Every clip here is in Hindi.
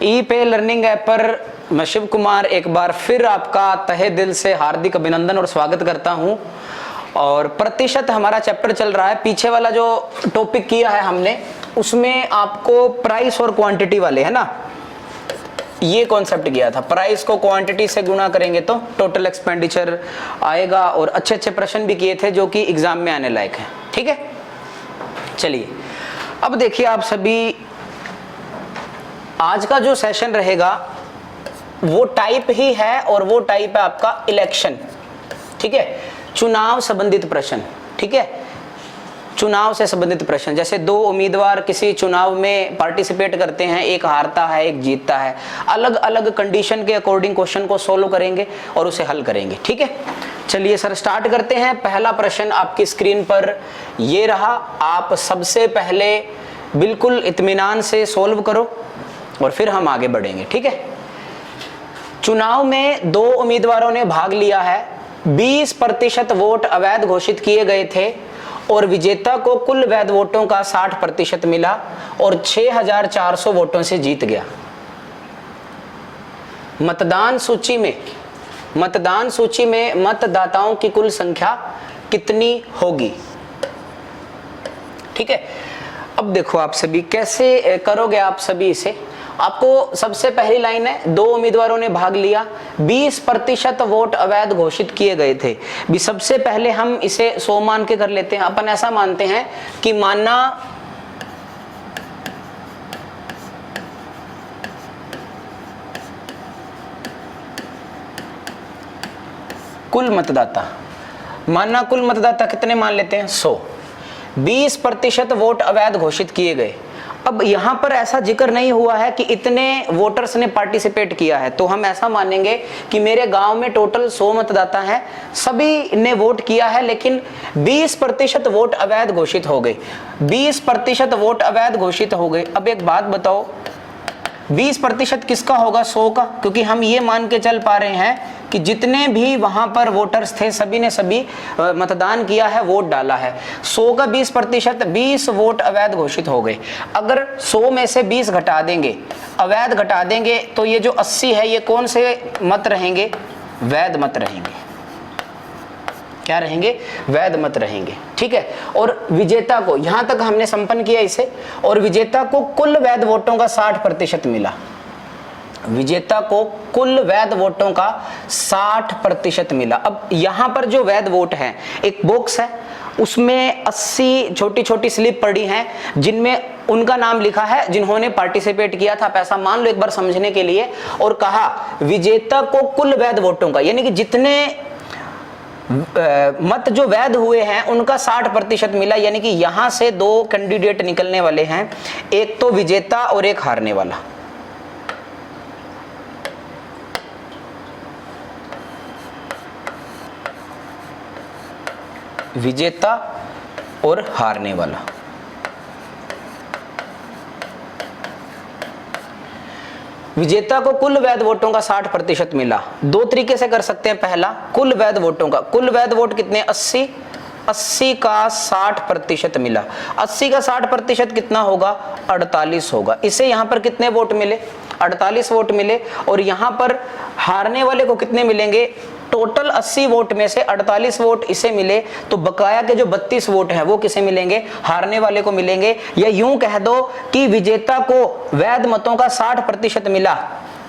ई पे लर्निंग ऐप पर मैं शिव कुमार एक बार फिर आपका तहे दिल से हार्दिक अभिनंदन और स्वागत करता हूं। और प्रतिशत हमारा चैप्टर चल रहा है। पीछे वाला जो टॉपिक किया है हमने उसमें आपको प्राइस और क्वांटिटी वाले है ना, ये कॉन्सेप्ट किया था। प्राइस को क्वांटिटी से गुणा करेंगे तो टोटल एक्सपेंडिचर आएगा और अच्छे अच्छे प्रश्न भी किए थे जो कि एग्जाम में आने लायक हैं। ठीक है, चलिए अब देखिए आप सभी, आज का जो सेशन रहेगा वो टाइप ही है और वो टाइप है आपका इलेक्शन। ठीक है, चुनाव संबंधित प्रश्न। ठीक है, चुनाव से संबंधित प्रश्न। जैसे दो उम्मीदवार किसी चुनाव में पार्टिसिपेट करते हैं, एक हारता है एक जीतता है, अलग अलग कंडीशन के अकॉर्डिंग क्वेश्चन को सोल्व करेंगे और उसे हल करेंगे। ठीक है, चलिए सर स्टार्ट करते हैं। पहला प्रश्न आपकी स्क्रीन पर ये रहा, आप सबसे पहले बिल्कुल इत्मीनान से सोल्व करो और फिर हम आगे बढ़ेंगे। ठीक है, चुनाव में दो उम्मीदवारों ने भाग लिया है, 20% वोट अवैध घोषित किए गए थे और विजेता को कुल वैध वोटों का 60% मिला और 6400 वोटों से जीत गया। मतदान सूची में मतदाताओं की कुल संख्या कितनी होगी? ठीक है, अब देखो आप सभी कैसे करोगे। आप सभी इसे, आपको सबसे पहली लाइन है, दो उम्मीदवारों ने भाग लिया, 20% वोट अवैध घोषित किए गए थे। भी सबसे पहले हम इसे 100 मान के कर लेते हैं। अपन ऐसा मानते हैं कि माना कुल मतदाता कितने मान लेते हैं? 100। 20% वोट अवैध घोषित किए गए। अब यहां पर ऐसा जिक्र नहीं हुआ है कि इतने वोटर्स ने पार्टिसिपेट किया है, तो हम ऐसा मानेंगे कि मेरे गांव में टोटल 100 मतदाता हैं, सभी ने वोट किया है, लेकिन 20% वोट अवैध घोषित हो गए। 20% वोट अवैध घोषित हो गए। अब एक बात बताओ, 20% किसका होगा? 100 का, क्योंकि हम ये मान के चल पा रहे हैं कि जितने भी वहां पर वोटर्स थे सभी ने मतदान किया है, वोट डाला है। 100 का 20%, 20 वोट अवैध घोषित हो गए। अगर 100 में से 20 घटा देंगे, अवैध घटा देंगे, तो ये जो 80 है ये कौन से मत रहेंगे? वैध मत रहेंगे। क्या रहेंगे? वैध मत रहेंगे। ठीक है, और विजेता को, यहां तक हमने संपन्न किया इसे, और विजेता को कुल वैध वोटों का 60% मिला। विजेता को कुल वैध वोटों का 60% मिला। अब यहां पर जो वैध वोट है, एक बॉक्स है, उसमें 80 छोटी छोटी स्लिप पड़ी हैं जिनमें उनका नाम लिखा है जिन्होंने पार्टिसिपेट किया था। पैसा मान लो एक बार समझने के लिए, और कहा विजेता को कुल वैध वोटों का, यानी कि जितने मत जो वैध हुए हैं उनका 60% मिला। यानी कि यहां से दो कैंडिडेट निकलने वाले हैं, एक तो विजेता और एक हारने वाला। विजेता और हारने वाला। विजेता को कुल वैध वोटों का 60% मिला। दो तरीके से कर सकते हैं। पहला, कुल वैध वोटों का, कुल वैध वोट कितने? 80 का 60% मिला। 80 का 60% कितना होगा? 48 होगा। इसे यहां पर कितने वोट मिले? 48 वोट मिले। और यहां पर हारने वाले को कितने मिलेंगे? टोटल 80 वोट में से 48 वोट इसे मिले, तो बकाया के जो 32 वोट हैं वो किसे मिलेंगे? हारने वाले को मिलेंगे। या यूं कह दो कि विजेता को वैध मतों का 60% मिला,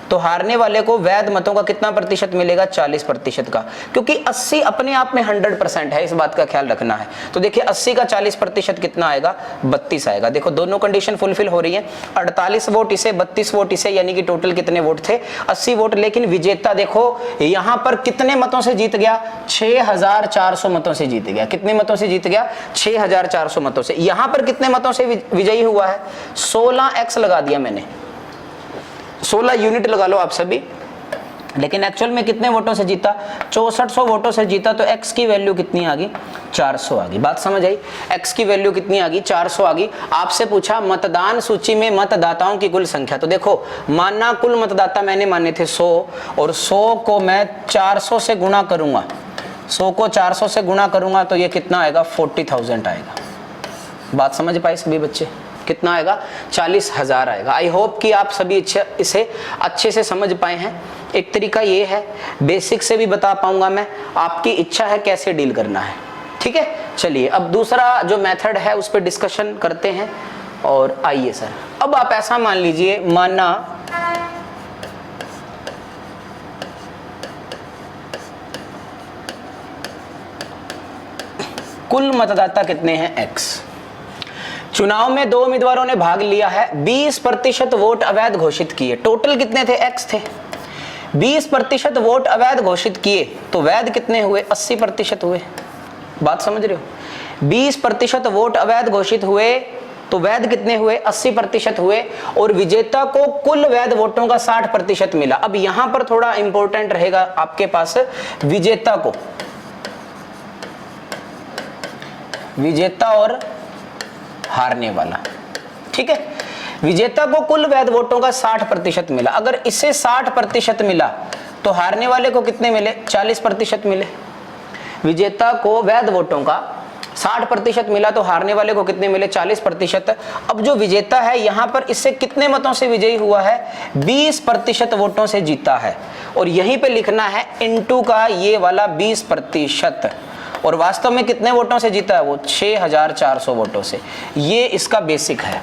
तो हारने वाले को वैध मतों का कितना प्रतिशत मिलेगा? 40% का, क्योंकि 80 अपने आप में 100% है, इस बात का ख्याल रखना है। तो देखिए 80 का 40% कितना आएगा? 32 आएगा। देखो दोनों कंडीशन फुलफिल हो रही है। 48 वोट इसे, 32 वोट इसे, यानी कि टोटल कितने वोट थे? 80 वोट। लेकिन विजेता देखो यहां पर कितने मतों से जीत गया? 6400 मतों से जीत गया। कितने मतों से जीत गया? 6400 मतों से। यहां पर कितने मतों से विजयी हुआ है? 16x लगा दिया मैंने, 16 यूनिट लगा लो आप सभी। लेकिन एक्चुअल में कितने वोटों से जीता? 6400 वोटों से जीता। तो x की वैल्यू कितनी आ गई? 400 आ गई। बात समझ आई? x की वैल्यू कितनी आ गई? 400 आ गई। आपसे पूछा मतदान सूची में मतदाताओं की कुल संख्या, तो देखो माना कुल मतदाता मैंने माने थे 100, और 100 को मैं 400 से गुणा करूंगा, 100 को 400 से गुणा करूंगा तो ये कितना आएगा? 40,000 आएगा। बात समझ पाए सभी बच्चे? कितना आएगा 40,000 आएगा। आई होप कि आप सभी इसे अच्छे से समझ पाए हैं। एक तरीका ये है, बेसिक से भी बता पाऊंगा मैं, आपकी इच्छा है कैसे डील करना है, ठीक है। चलिए अब दूसरा जो मेथड है उस पर डिस्कशन करते हैं। और आइए सर, अब आप ऐसा मान लीजिए, माना कुल मतदाता कितने हैं x। चुनाव में 2 उम्मीदवारों ने भाग लिया है, 20% वोट अवैध घोषित किए। टोटल कितने थे, x थे। 20% वोट अवैध घोषित किए तो वैध कितने हुए, 80% हुए। बात समझ रहे हो, 20% वोट अवैध घोषित हुए तो वैध कितने हुए, 80% हुए। और विजेता को कुल वैध वोटों का 60% मिला। अब यहां पर थोड़ा इंपॉर्टेंट रहेगा आपके पास, विजेता को, विजेता और हारने वाला, ठीक है। विजेता को कुल वैध वोटों का 60% मिला। अगर इसे 60% मिला तो हारने वाले को कितने मिले, 40% मिले। विजेता को वैध वोटों का 60% मिला तो हारने वाले को कितने मिले, 40%। अब जो विजेता है यहां पर इससे कितने मतों से विजयी हुआ है, 20% वोटों से जीता है। और यहीं पे लिखना है इनटू का ये वाला 20%। और वास्तव में कितने वोटों से जीता है वो, 6400 वोटों से। ये इसका बेसिक है।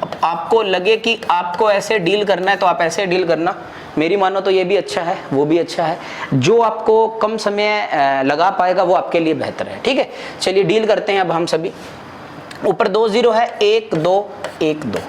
अब आपको लगे कि आपको ऐसे डील करना है तो आप ऐसे डील करना, मेरी मानो तो ये भी अच्छा है, वो भी अच्छा है। जो आपको कम समय लगा पाएगा वो आपके लिए बेहतर है, ठीक है। चलिए डील करते हैं अब हम सभी। ऊपर 2 0 है, 1 2 1 2।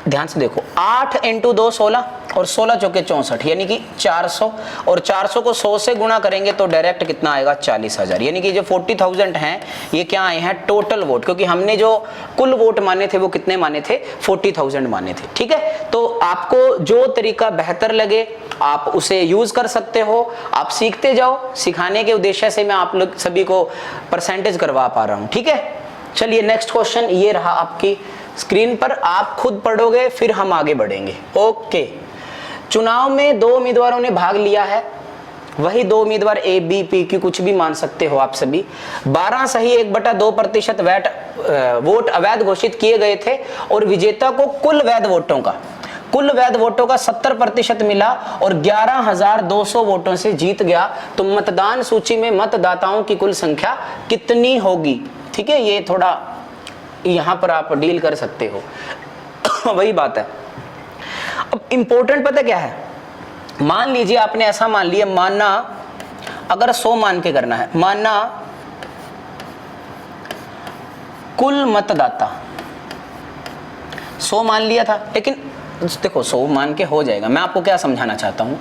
ध्यान से देखो, 8 × 2 16 और 16 चौके 64, यानी कि 400। और 400 को 100 से गुणा करेंगे तो डायरेक्ट कितना आएगा, 40,000। यानी कि जो 40,000 हैं ये क्या आए हैं, टोटल वोट, क्योंकि हमने जो कुल वोट माने थे वो कितने माने थे, 40,000 माने थे, ठीक है। तो आपको जो तरीका बेहतर लगे आप उसे यूज कर सकते हो। आप सीखते जाओ, सिखाने के उद्देश्य से मैं आप लोग सभी को परसेंटेज करवा पा रहा हूँ, ठीक है। चलिए नेक्स्ट क्वेश्चन ये रहा आपकी स्क्रीन पर, आप खुद पढ़ोगे फिर हम आगे बढ़ेंगे। ओके, चुनाव में 2 उम्मीदवारों ने भाग लिया है, वही 2 उम्मीदवार ए बी पी क्यू कुछ भी मान सकते हो आप सभी। 12 सही 1/2% वोट अवैध घोषित किए गए थे और विजेता को कुल वैध वोटों का 70% मिला और 11,200 वोटों से जीत गया। तो मतदान सूची में मतदाताओं की कुल संख्या कितनी होगी, ठीक है। ये थोड़ा यहां पर आप डील कर सकते हो वही बात है। अब इंपॉर्टेंट पता क्या है, मान लीजिए आपने ऐसा मान लिया, माना अगर 100 मान के करना है, माना कुल मतदाता 100 मान लिया था, लेकिन देखो 100 मान के हो जाएगा। मैं आपको क्या समझाना चाहता हूं,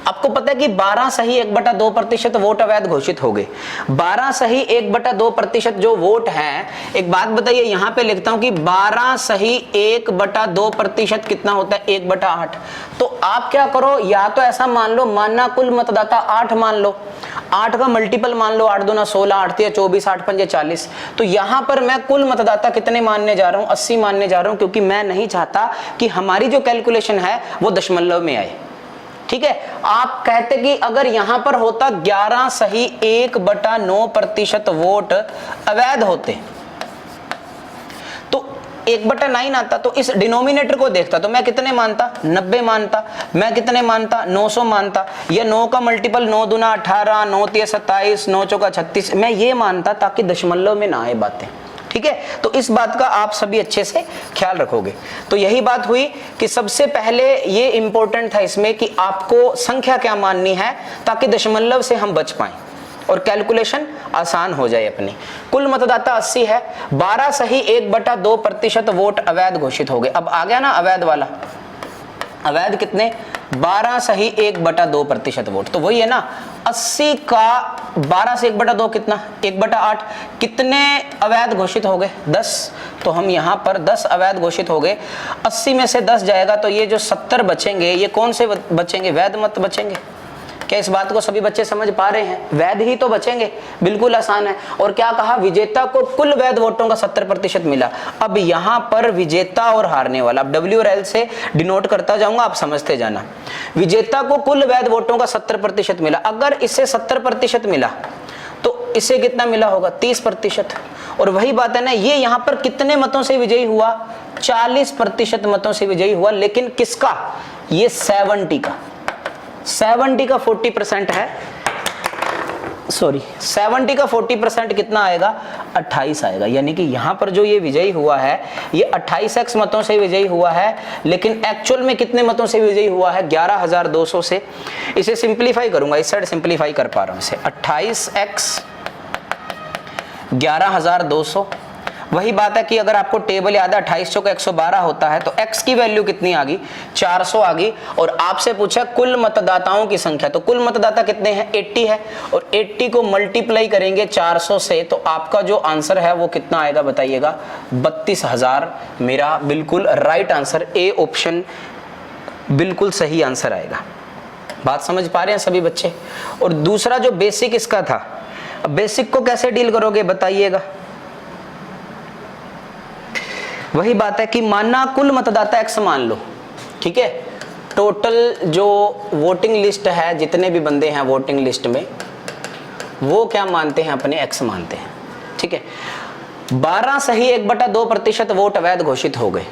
आपको पता है कि 12 सही 1/2% वोट अवैध घोषित हो गए। 12 सही 1/2% जो वोट हैं, एक बात बताइए, यहां पे लिखता हूं कि 12 सही 1/2% कितना होता है, 1/8। तो आप क्या करो, या तो ऐसा मान लो, मानना कुल मतदाता 8 मान लो, 8 का मल्टीपल मान लो, 8 दूना 16, 8 तिया 24, 8 पंजे 40। तो यहां पर मैं कुल मतदाता कितने मानने जा रहा हूं, 80 मानने जा रहा हूं, क्योंकि मैं नहीं चाहता कि हमारी जो कैलकुलेशन है वो दशमलव में आए, ठीक है। आप कहते कि अगर यहां पर होता 11 सही 1/9% वोट अवैध होते तो 1/9 आता, तो इस डिनोमिनेटर को देखता तो मैं कितने मानता, 90 मानता। मैं कितने मानता, 900 मानता। या 9 का मल्टीपल 9 दूना 18, 9 तिया 27, 9 चौका 36, मैं ये मानता ताकि दशमलव में ना आए बातें, ठीक है। तो इस बात का आप सभी अच्छे से ख्याल रखोगे। तो यही बात हुई कि सबसे पहले ये इंपॉर्टेंट था इसमें कि आपको संख्या क्या माननी है ताकि दशमलव से हम बच पाएं और कैलकुलेशन आसान हो जाए अपनी। कुल मतदाता 80 है, 12 सही 1/2% वोट अवैध घोषित हो गए। अब आ गया ना अवैध वाला, अवैध कितने, 12 सही 1/2% वोट। तो वही है ना, 80 का 12 से 1/2 कितना, 1/8। कितने अवैध घोषित हो गए, 10। तो हम यहाँ पर 10 अवैध घोषित हो गए। 80 में से 10 जाएगा तो ये जो 70 बचेंगे, ये कौन से बचेंगे, वैध मत बचेंगे। क्या इस बात को सभी बच्चे समझ पा रहे हैं, वैध ही तो बचेंगे, बिल्कुल आसान है। और क्या कहा, विजेता को कुल वैध वोटों का 70% मिला। अब यहां पर विजेता और हारने वाला, अब W और L से डिनोट करता जाऊंगा, आप समझते जाना। विजेता को कुल वैध वोटों का 70% मिला। अगर इसे 70% मिला तो इसे कितना मिला होगा, 30%। और वही बात है ना, ये यहां पर कितने मतों से विजयी हुआ? 40% मतों से विजयी हुआ। लेकिन किसका? ये 70 का 40% है, सॉरी 70 का 40% कितना आएगा? 28 आएगा। यानी कि यहां पर जो ये विजयी हुआ है ये 28x मतों से विजयी हुआ है, लेकिन एक्चुअल में कितने मतों से विजयी हुआ है? 11,200 से। इसे सिंप्लीफाई करूंगा, इस साइड सिंप्लीफाई कर पा रहा हूं इसे। 28x 11,200। वही बात है कि अगर आपको टेबल याद है 28 चौका 112 होता है, तो x की वैल्यू कितनी आ गई? 400 आ गई। और आपसे पूछा कुल मतदाताओं की संख्या, तो कुल मतदाता कितने हैं? 80 है। और 80 को मल्टीप्लाई करेंगे 400 से, तो आपका जो आंसर है वो कितना आएगा बताइएगा? 32,000। मेरा बिल्कुल राइट आंसर ए ऑप्शन बिल्कुल सही आंसर आएगा। बात समझ पा रहे हैं सभी बच्चे? और दूसरा जो बेसिक इसका था, बेसिक को कैसे डील करोगे बताइएगा? वही बात है कि मानना कुल मतदाता x मान लो, ठीक है। टोटल जो वोटिंग लिस्ट है, जितने भी बंदे हैं वोटिंग लिस्ट में, वो क्या मानते हैं? अपने x मानते हैं, ठीक है। 12 सही 1/2% वोट अवैध घोषित हो गए।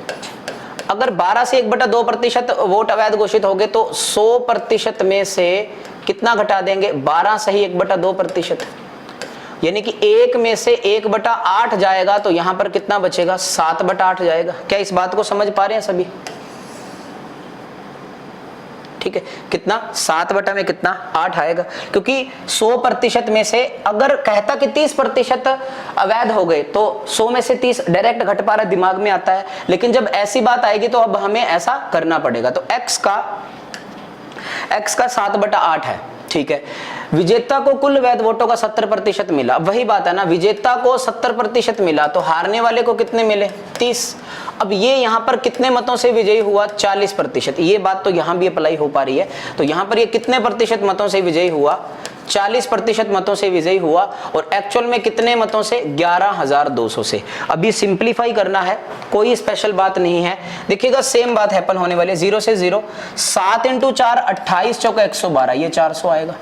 अगर 12 से 1/2% वोट अवैध घोषित हो गए, तो 100% में से कितना घटा देंगे? 12 सही 1/2%, यानी कि 1 में से 1/8 जाएगा, तो यहां पर कितना बचेगा? 7/8 जाएगा। क्या इस बात को समझ पा रहे हैं सभी? ठीक है, कितना? 7 में कितना? 8 आएगा। क्योंकि 100% में से अगर कहता कि 30% अवैध हो गए, तो 100 में से 30 डायरेक्ट घट पा रहा है, दिमाग में आता है। लेकिन जब ऐसी बात आएगी तो अब हमें ऐसा करना पड़ेगा। तो x का 7/8 है, ठीक है। विजेता को कुल वैध वोटों का 70% मिला। अब वही बात है ना, विजेता को 70% मिला, तो हारने वाले को कितने मिले? 30। अब ये यहाँ पर कितने मतों से विजयी हुआ? 40%। ये बात तो यहाँ भी अप्लाई हो पा रही है। तो यहाँ पर ये कितने प्रतिशत मतों से विजयी हुआ? 40% मतों से विजयी हुआ। और एक्चुअल में कितने मतों से? 11,200 से। अभी सिंप्लीफाई करना है, कोई स्पेशल बात नहीं है। देखिएगा सेम बात हैपन होने वाली है। 0 से 0, 7 × 4 28 चौका 112, ये 400 आएगा।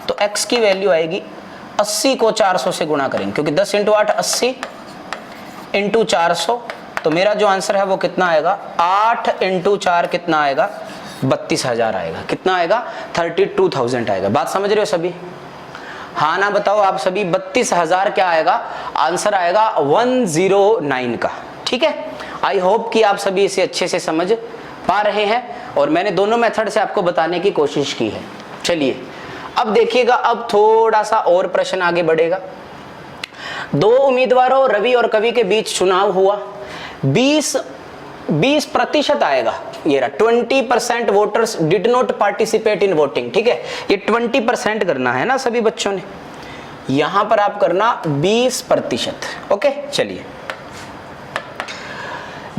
तो x की वैल्यू आएगी 80 को 400 से गुणा करेंगे, क्योंकि 10 × 8 80 × 400। तो मेरा जो आंसर है वो कितना आएगा? 8 × 4 कितना आएगा? 32,000 आएगा। कितना आएगा? 32,000 आएगा। बात समझ रहे हो सभी? हाँ ना बताओ आप सभी। 32,000 क्या आएगा? आंसर आएगा 109 का। ठीक है, आई होप कि आप सभी इसे अच्छे से समझ पा रहे हैं, और मैंने दोनों मेथड से आपको बताने की कोशिश की है। चलिए अब देखिएगा, अब थोड़ा सा और प्रश्न आगे बढ़ेगा। 2 उम्मीदवारों रवि और कवि के बीच चुनाव हुआ। 20% आएगा। ये रहा 20% voters did not participate in voting. ठीक है, ये 20% करना है ना सभी बच्चों ने। यहां पर आप करना 20%। ओके, चलिए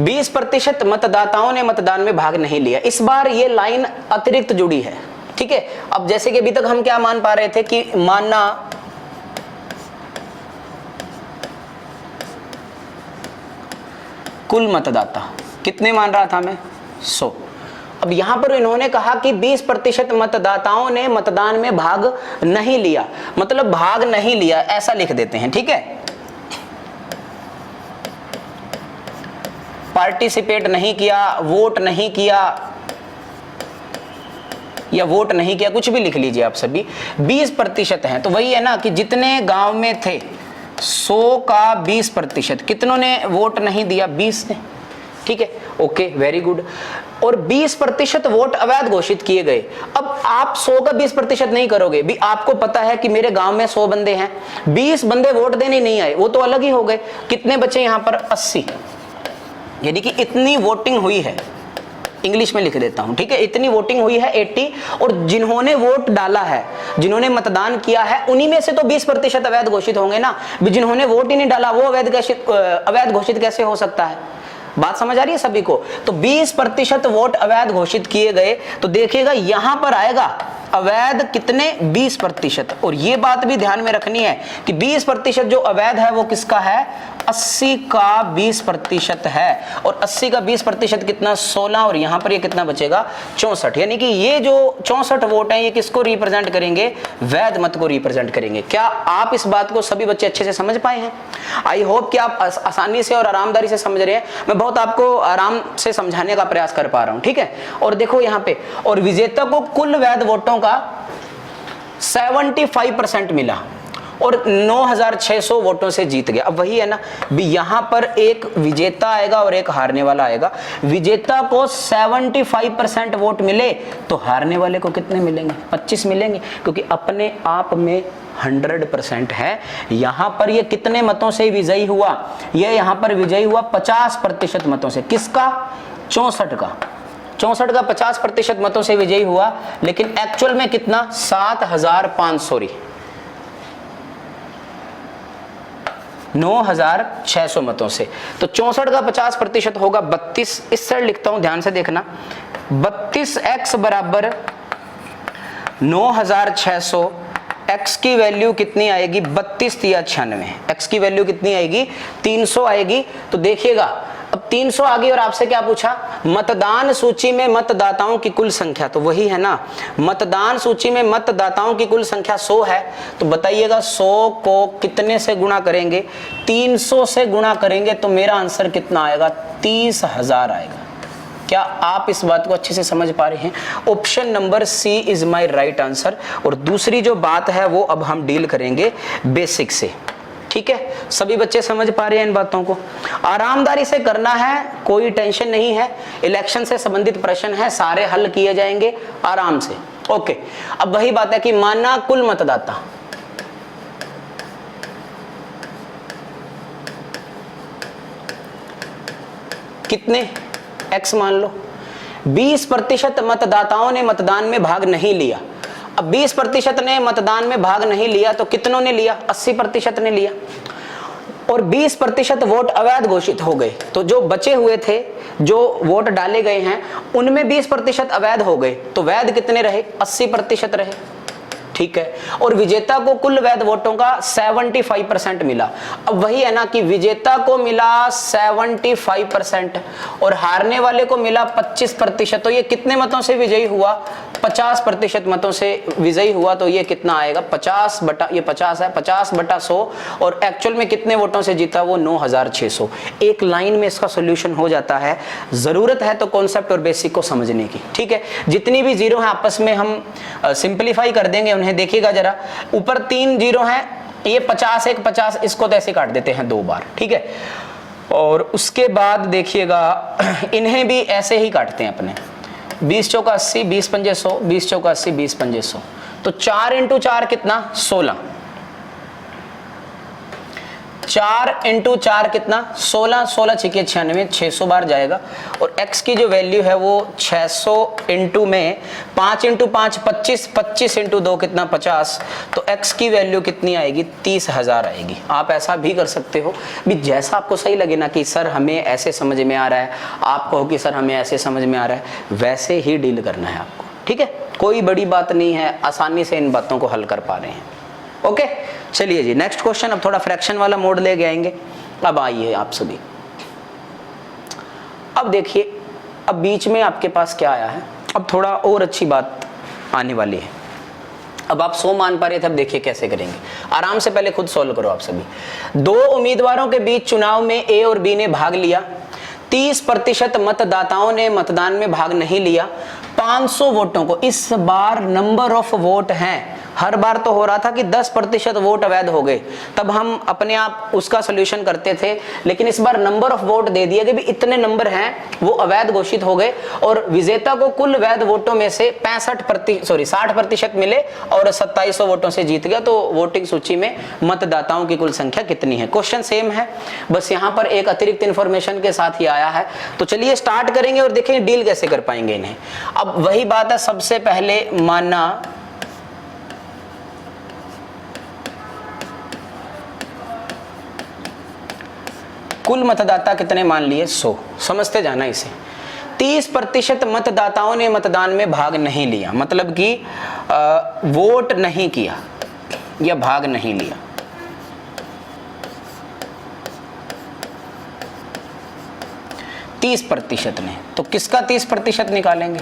20% मतदाताओं ने मतदान में भाग नहीं लिया। इस बार ये लाइन अतिरिक्त जुड़ी है। ठीक है, अब जैसे कि अभी तक हम क्या मान पा रहे थे कि मानना कुल मतदाता कितने मान रहा था मैं? 100। अब यहां पर इन्होंने कहा कि 20% मतदाताओं ने मतदान में भाग नहीं लिया, मतलब भाग नहीं लिया ऐसा लिख देते हैं। ठीक है, पार्टिसिपेट नहीं किया, वोट नहीं किया, या वोट नहीं किया, कुछ भी लिख लीजिए आप सभी। 20% हैं, तो वही है ना कि जितने गांव में थे 100 का 20%, कितनों ने वोट नहीं दिया? 20 ने। ठीक है, ओके, वेरी गुड। और 20% वोट अवैध घोषित किए गए। अब आप 100 का 20% नहीं करोगे भी, आपको पता है कि मेरे गांव में 100 बंदे हैं, 20 बंदे वोट देने नहीं आए, वो तो अलग ही हो गए। कितने बचे यहाँ पर? 80। यानी कि इतनी वोटिंग हुई है, इंग्लिश में लिख देता हूं। ठीक है, इतनी वोटिंग हुई है 80, और जिन्होंने वोट डाला है, जिन्होंने मतदान किया है, उन्हीं में से तो 20% अवैध घोषित होंगे ना। जिन्होंने वोट ही नहीं डाला वो अवैध घोषित कैसे हो सकता है? बात समझ आ रही है सभी को? तो 20% वोट अवैध घोषित किए गए। तो देखिएगा यहां पर आएगा अवैध कितने? 20%। और ये बात भी ध्यान में रखनी है कि 20% जो अवैध है वो किसका है? 80 का 20% है, और 80 का 20% कितना 16, और यहां पर ये कितना बचेगा 64। यानी कि ये जो 64 वोट हैं ये किसको रिप्रेजेंट करेंगे, वैध मत को रिप्रेजेंट करेंगे। क्या आप इस बात को सभी बच्चे अच्छे से समझ पाए हैं? आई होप कि आप आसानी से और आरामदारी से समझ रहे हैं। मैं बहुत आपको आराम से समझाने का प्रयास कर पा रहा हूं, ठीक है। और देखो यहां पे, और विजेता को कुल वैध वोटों का 75% मिला और 9600 वोटों से जीत गया। अब वही है ना, भी यहां पर एक विजेता आएगा और एक हारने वाला आएगा। विजेता को 75% वोट मिले तो हारने वाले को कितने मिलेंगे, 25 मिलेंगे, क्योंकि अपने आप में 100% है। यहां पर ये कितने मतों से विजयी हुआ, ये यहां पर विजयी हुआ 50% मतों से। किसका? 64 का। 64 का 50% मतों से विजयी हुआ, लेकिन एक्चुअल में कितना, 7500 9600 मतों से। तो 64 का 50% होगा 32। इस साइड लिखता हूं, ध्यान से देखना, 32x बराबर 9600। x की वैल्यू कितनी आएगी, 32 या 96। x की वैल्यू कितनी आएगी, 300 आएगी। तो देखिएगा, अब 300 आ गई और आपसे क्या पूछा, मतदान सूची में मतदाताओं की कुल संख्या, तो वही है ना, मतदान सूची में मतदाताओं की कुल संख्या 100 है। तो बताइएगा 100 को कितने से गुणा करेंगे, 300 से गुणा करेंगे, तो मेरा आंसर कितना आएगा, 30,000 आएगा। क्या आप इस बात को अच्छे से समझ पा रहे हैं? Option number C is my right answer. और दूसरी जो बात है वो अब हम डील करेंगे बेसिक से, ठीक है। सभी बच्चे समझ पा रहे हैं इन बातों को? आरामदारी से करना है, कोई टेंशन नहीं है। इलेक्शन से संबंधित प्रश्न है, सारे हल किए जाएंगे आराम से, ओके। अब वही बात है कि माना कुल मतदाता, कितने, x मान लो, 20% मतदाताओं ने मतदान में भाग नहीं लिया। अब 20% ने मतदान में भाग नहीं लिया तो कितनों ने लिया, 80% ने लिया, और 20% वोट अवैध घोषित हो गए। तो जो बचे हुए थे, जो वोट डाले गए हैं, उनमें 20% अवैध हो गए, तो वैध कितने रहे, 80% रहे, ठीक है। और विजेता को कुल वैध वोटों का 75% मिला। अब वही है ना कि विजेता को मिला 75% और हारने वाले को मिला 25%। तो ये कितने मतों से विजयी हुआ, 50% मतों से विजयी हुआ। तो ये कितना आएगा, 50 बटा, ये 50 है, 50 बटा 100, और एक्चुअल में कितने वोटों से जीता, वो 9600। एक लाइन में इसका सोल्यूशन हो जाता है। जरूरत है तो कॉन्सेप्ट और बेसिक को समझने की, ठीक है। जितनी भी जीरो है आपस में हम सिंप्लीफाई कर देंगे उन्हें। देखिएगा जरा, ऊपर 3 जीरो हैं, ये 50 एक 50, इसको तो ऐसे काट देते हैं 2 बार, ठीक है। और उसके बाद देखिएगा इन्हें भी ऐसे ही काटते हैं अपने, 20 चौका 80, 20 पंजे 100, 20 चौका 80, 20 पंजे 100। तो 4 इंटू 4 कितना, 16, 4 इंटू 4 कितना, 16, 16 छिके 96, 600 बार जाएगा। और x की जो वैल्यू है वो 600 इंटू में 5 इंटू 5 25, 25 इंटू 2 कितना 50। तो x की वैल्यू कितनी आएगी, 30,000 आएगी। आप ऐसा भी कर सकते हो भी, जैसा आपको सही लगे ना, कि सर हमें ऐसे समझ में आ रहा है, आप कहो कि सर हमें ऐसे समझ में आ रहा है, वैसे ही डील करना है आपको, ठीक है। कोई बड़ी बात नहीं है, आसानी से इन बातों को हल कर पा रहे हैं, ओके। चलिए जी, नेक्स्ट क्वेश्चन। अब थोड़ा फ्रैक्शन वाला मोड ले आएंगे। अब आइए आप सभी, अब देखिए, अब बीच में आपके पास क्या आया है, अब थोड़ा और अच्छी बात आने वाली है। अब आप 100 मान पा रहे थे, अब देखिए कैसे करेंगे। आराम से पहले खुद सोल्व करो आप सभी। 2 उम्मीदवारों के बीच चुनाव में ए और बी ने भाग लिया। 30% मतदाताओं ने मतदान में भाग नहीं लिया। 500 वोटों को, इस बार नंबर ऑफ वोट हैं, हर बार तो हो रहा था कि 10% वोट अवैध हो गए, तब हम अपने आप उसका सोल्यूशन करते थे। लेकिन इस बार नंबर ऑफ वोट दे दिए कि भी इतने नंबर हैं वो अवैध घोषित हो गए, और विजेता को कुल वैध वोटों में से 60% मिले और 2700 वोटों से जीत गया। तो वोटिंग सूची में मतदाताओं की कुल संख्या कितनी है। क्वेश्चन सेम है, बस यहाँ पर एक अतिरिक्त इंफॉर्मेशन के साथ ही आया है। तो चलिए स्टार्ट करेंगे और देखेंगे डील कैसे कर पाएंगे इन्हें। अब वही बात है, सबसे पहले माना कुल मतदाता कितने मान लिए, 100। समझते जाना इसे। 30% मतदाताओं ने मतदान में भाग नहीं लिया, मतलब कि वोट नहीं किया या भाग नहीं लिया। 30% ने, तो किसका 30% निकालेंगे?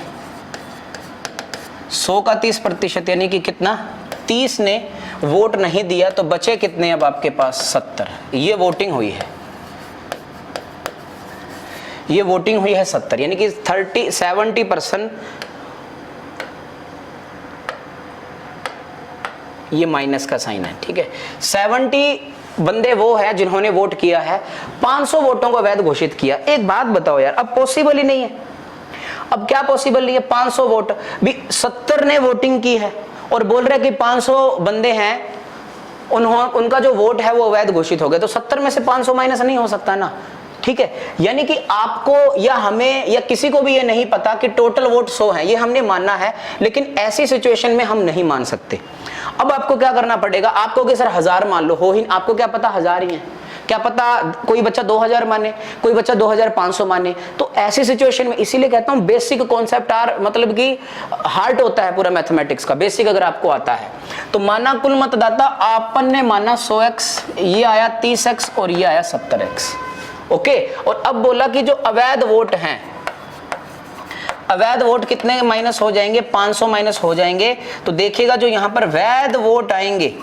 100 का 30%, यानी कि कितना? 30 ने वोट नहीं दिया, तो बचे कितने अब आपके पास? 70। ये वोटिंग हुई है, ये वोटिंग हुई है 70, यानी कि 70%। ये माइनस का साइन है, ठीक है। 70 बंदे वो है जिन्होंने वोट किया है, 500 वोटों को अवैध घोषित किया। एक बात बताओ यार, अब पॉसिबल ही नहीं है। अब क्या पॉसिबल नहीं है? 500 वोट भी 70 ने वोटिंग की है और बोल रहे कि 500 बंदे हैं, उनका जो वोट है वो अवैध घोषित हो गया, तो 70 में से 500 माइनस नहीं हो सकता ना, ठीक है। यानी कि आपको या हमें या किसी को भी ये नहीं पता कि टोटल वोट 100 है, ये हमने मानना है, लेकिन ऐसी सिचुएशन में हम नहीं मान सकते। अब आपको क्या करना पड़ेगा? आपको कि सर 1000 मान लो, हो ही, आपको क्या पता 1000 ही है, क्या पता कोई बच्चा 2000 माने, कोई बच्चा 2500 माने। तो ऐसी सिचुएशन में, इसीलिए कहता हूं बेसिक कॉन्सेप्ट मतलब कि हार्ट होता है पूरा मैथमेटिक्स का, बेसिक अगर आपको आता है तो। माना कुल मतदाता, आपन ने माना 100x, ये आया 30x और ये आया 70x, ओके। और अब बोला कि जो अवैध वोट हैं, अवैध वोट कितने माइनस हो जाएंगे? 500 माइनस हो जाएंगे। तो देखिएगा जो यहां पर वैध वोट आएंगे,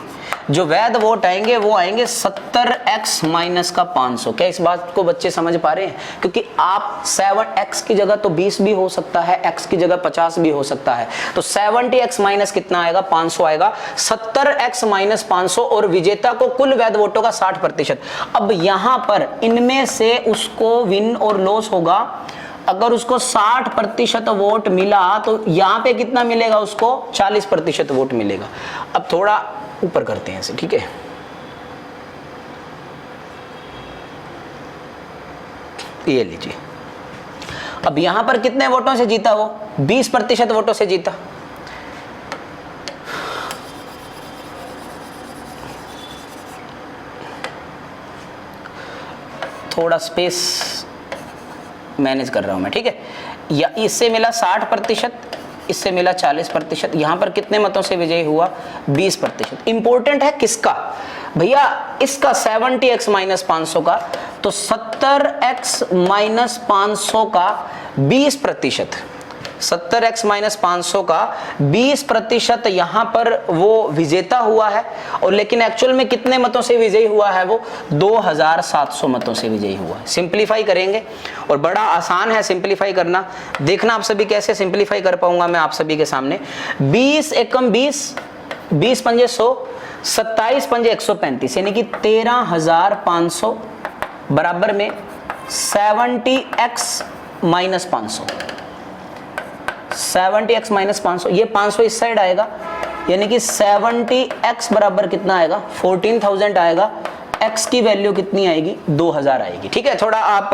जो वैध वोट आएंगे वो आएंगे 70x माइनस का 500। क्या इस बात को बच्चे समझ पा रहे हैं? क्योंकि आप 7x की जगह तो 20 भी हो सकता है, x की जगह 50 भी हो सकता है, तो 70x माइनस कितना आएगा? 500 आएगा। 70x माइनस 500 और विजेता को कुल वैध वोटों का 60%। अब यहां पर इनमें से उसको विन और लॉस होगा। अगर उसको 60% वोट मिला तो यहां पे कितना मिलेगा? उसको 40% वोट मिलेगा। अब थोड़ा ऊपर करते हैं इसे, ठीक है। ये लीजिए, अब यहां पर कितने वोटों से जीता? वो 20% वोटों से जीता। थोड़ा स्पेस मैनेज कर रहा हूं मैं, ठीक है। या इससे मिला 60%, इससे मिला 40%। यहां पर कितने मतों से विजयी हुआ? 20%। इंपॉर्टेंट है किसका भैया? इसका 70x माइनस 500 का, तो 70x माइनस 500 का 20%, 70x माइनस 500 का 20% यहां पर वो विजेता हुआ है। और लेकिन एक्चुअल में कितने मतों से विजयी हुआ है? वो 2700 मतों से विजयी हुआ है। सिंप्लीफाई करेंगे और बड़ा आसान है सिंप्लीफाई करना। देखना आप सभी कैसे सिंप्लीफाई कर पाऊंगा मैं आप सभी के सामने। 20 एकम 20, 20 पंजे 100, 27 पंजे 135, यानी कि 13500 बराबर में 70x माइनस 500, 70x माइनस 500। ये 500 इस साइड आएगा, यानी कि 70x बराबर कितना आएगा? 14000 आएगा। x की वैल्यू कितनी आएगी? 2000 आएगी, ठीक है। थोड़ा आप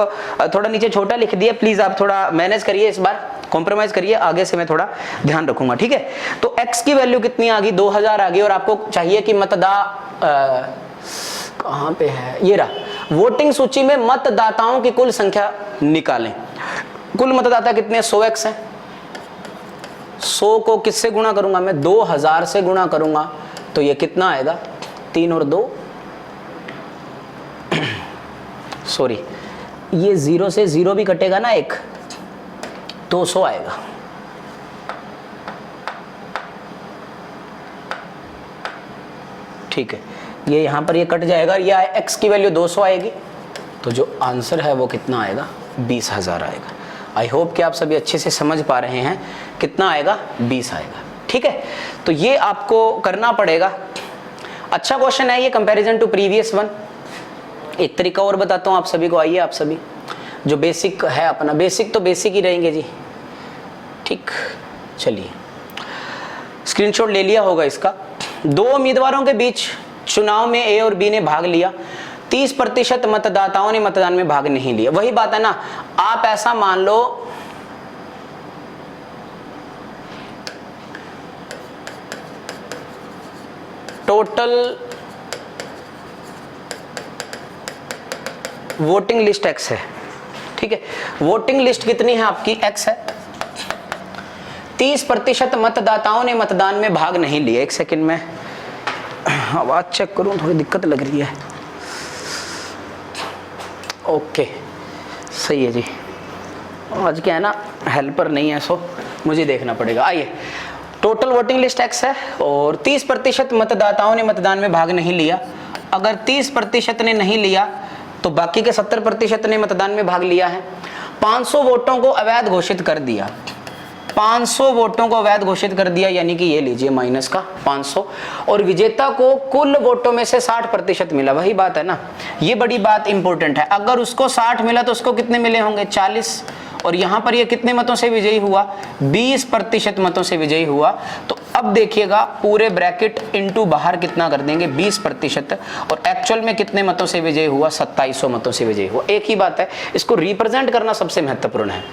थोड़ा नीचे छोटा लिख दिया, प्लीज आप थोड़ा मैनेज करिए, इस बार कॉम्प्रोमाइज करिए, आगे से मैं थोड़ा ध्यान रखूंगा, ठीक है। तो x की वैल्यू कितनी आ गई? 2000 आ गई। और आपको चाहिए कि कहां पे है? ये रहा। वोटिंग सूची में मतदाताओं की कुल संख्या निकालें। कुल मतदाता कितने? 100x है। 100 को किससे गुणा करूंगा मैं? 2000 से गुणा करूंगा, तो ये कितना आएगा? 3 और 2, सॉरी, ये 0 से 0 भी कटेगा ना, एक 200 आएगा। ठीक है, ये यहां पर ये कट जाएगा, ये x की वैल्यू 200 आएगी, तो जो आंसर है वो कितना आएगा? 20,000 आएगा। आई होप कि आप सभी अच्छे से समझ पा रहे हैं। कितना आएगा? 20 आएगा, ठीक है। तो ये आपको करना पड़ेगा। अच्छा क्वेश्चन है ये, कंपैरिजन टू प्रीवियस वन। एक तरीका और बताता हूँ आप सभी को, आइए आप सभी, जो बेसिक है अपना, बेसिक तो बेसिक ही रहेंगे जी, ठीक। चलिए, स्क्रीनशॉट ले लिया होगा इसका। 2 उम्मीदवारों के बीच चुनाव में ए और बी ने भाग लिया, 30% मतदाताओं ने मतदान में भाग नहीं लिया। वही बात है ना, आप ऐसा मान लो टोटल वोटिंग लिस्ट x है, ठीक है। वोटिंग लिस्ट कितनी है आपकी? x है। 30% मतदाताओं ने मतदान में भाग नहीं लिया। एक सेकंड में आवाज चेक करूं, थोड़ी दिक्कत लग रही है। ओके, सही है जी। आज क्या है ना, हेल्पर नहीं है, सो मुझे देखना पड़ेगा। आइए, टोटल वोटिंग लिस्ट X है और 30% मतदाताओं ने मतदान में भाग नहीं लिया। अगर 30% ने नहीं लिया तो बाकी के 70% ने मतदान में भाग लिया है। 500 वोटों को अवैध घोषित कर दिया, 500 वोटों को अवैध घोषित कर दिया, यानी कि ये लीजिए माइनस का 500, और विजेता को कुल वोटों में से 60% मिला। वही बात है ना, ये बड़ी बात इंपॉर्टेंट है। अगर उसको 60 मिला तो उसको कितने मिले होंगे, 40, और यहां पर ये कितने मतों से विजयी हुआ, 20% मतों से विजयी हुआ। तो अब देखिएगा पूरे ब्रैकेट इनटू बाहर कितना कर देंगे, 20%, और एक्चुअल में कितने मतों से विजयी हुआ, 2700 मतों से विजयी हुआ। एक ही बात है, इसको रिप्रेजेंट करना सबसे महत्वपूर्ण है,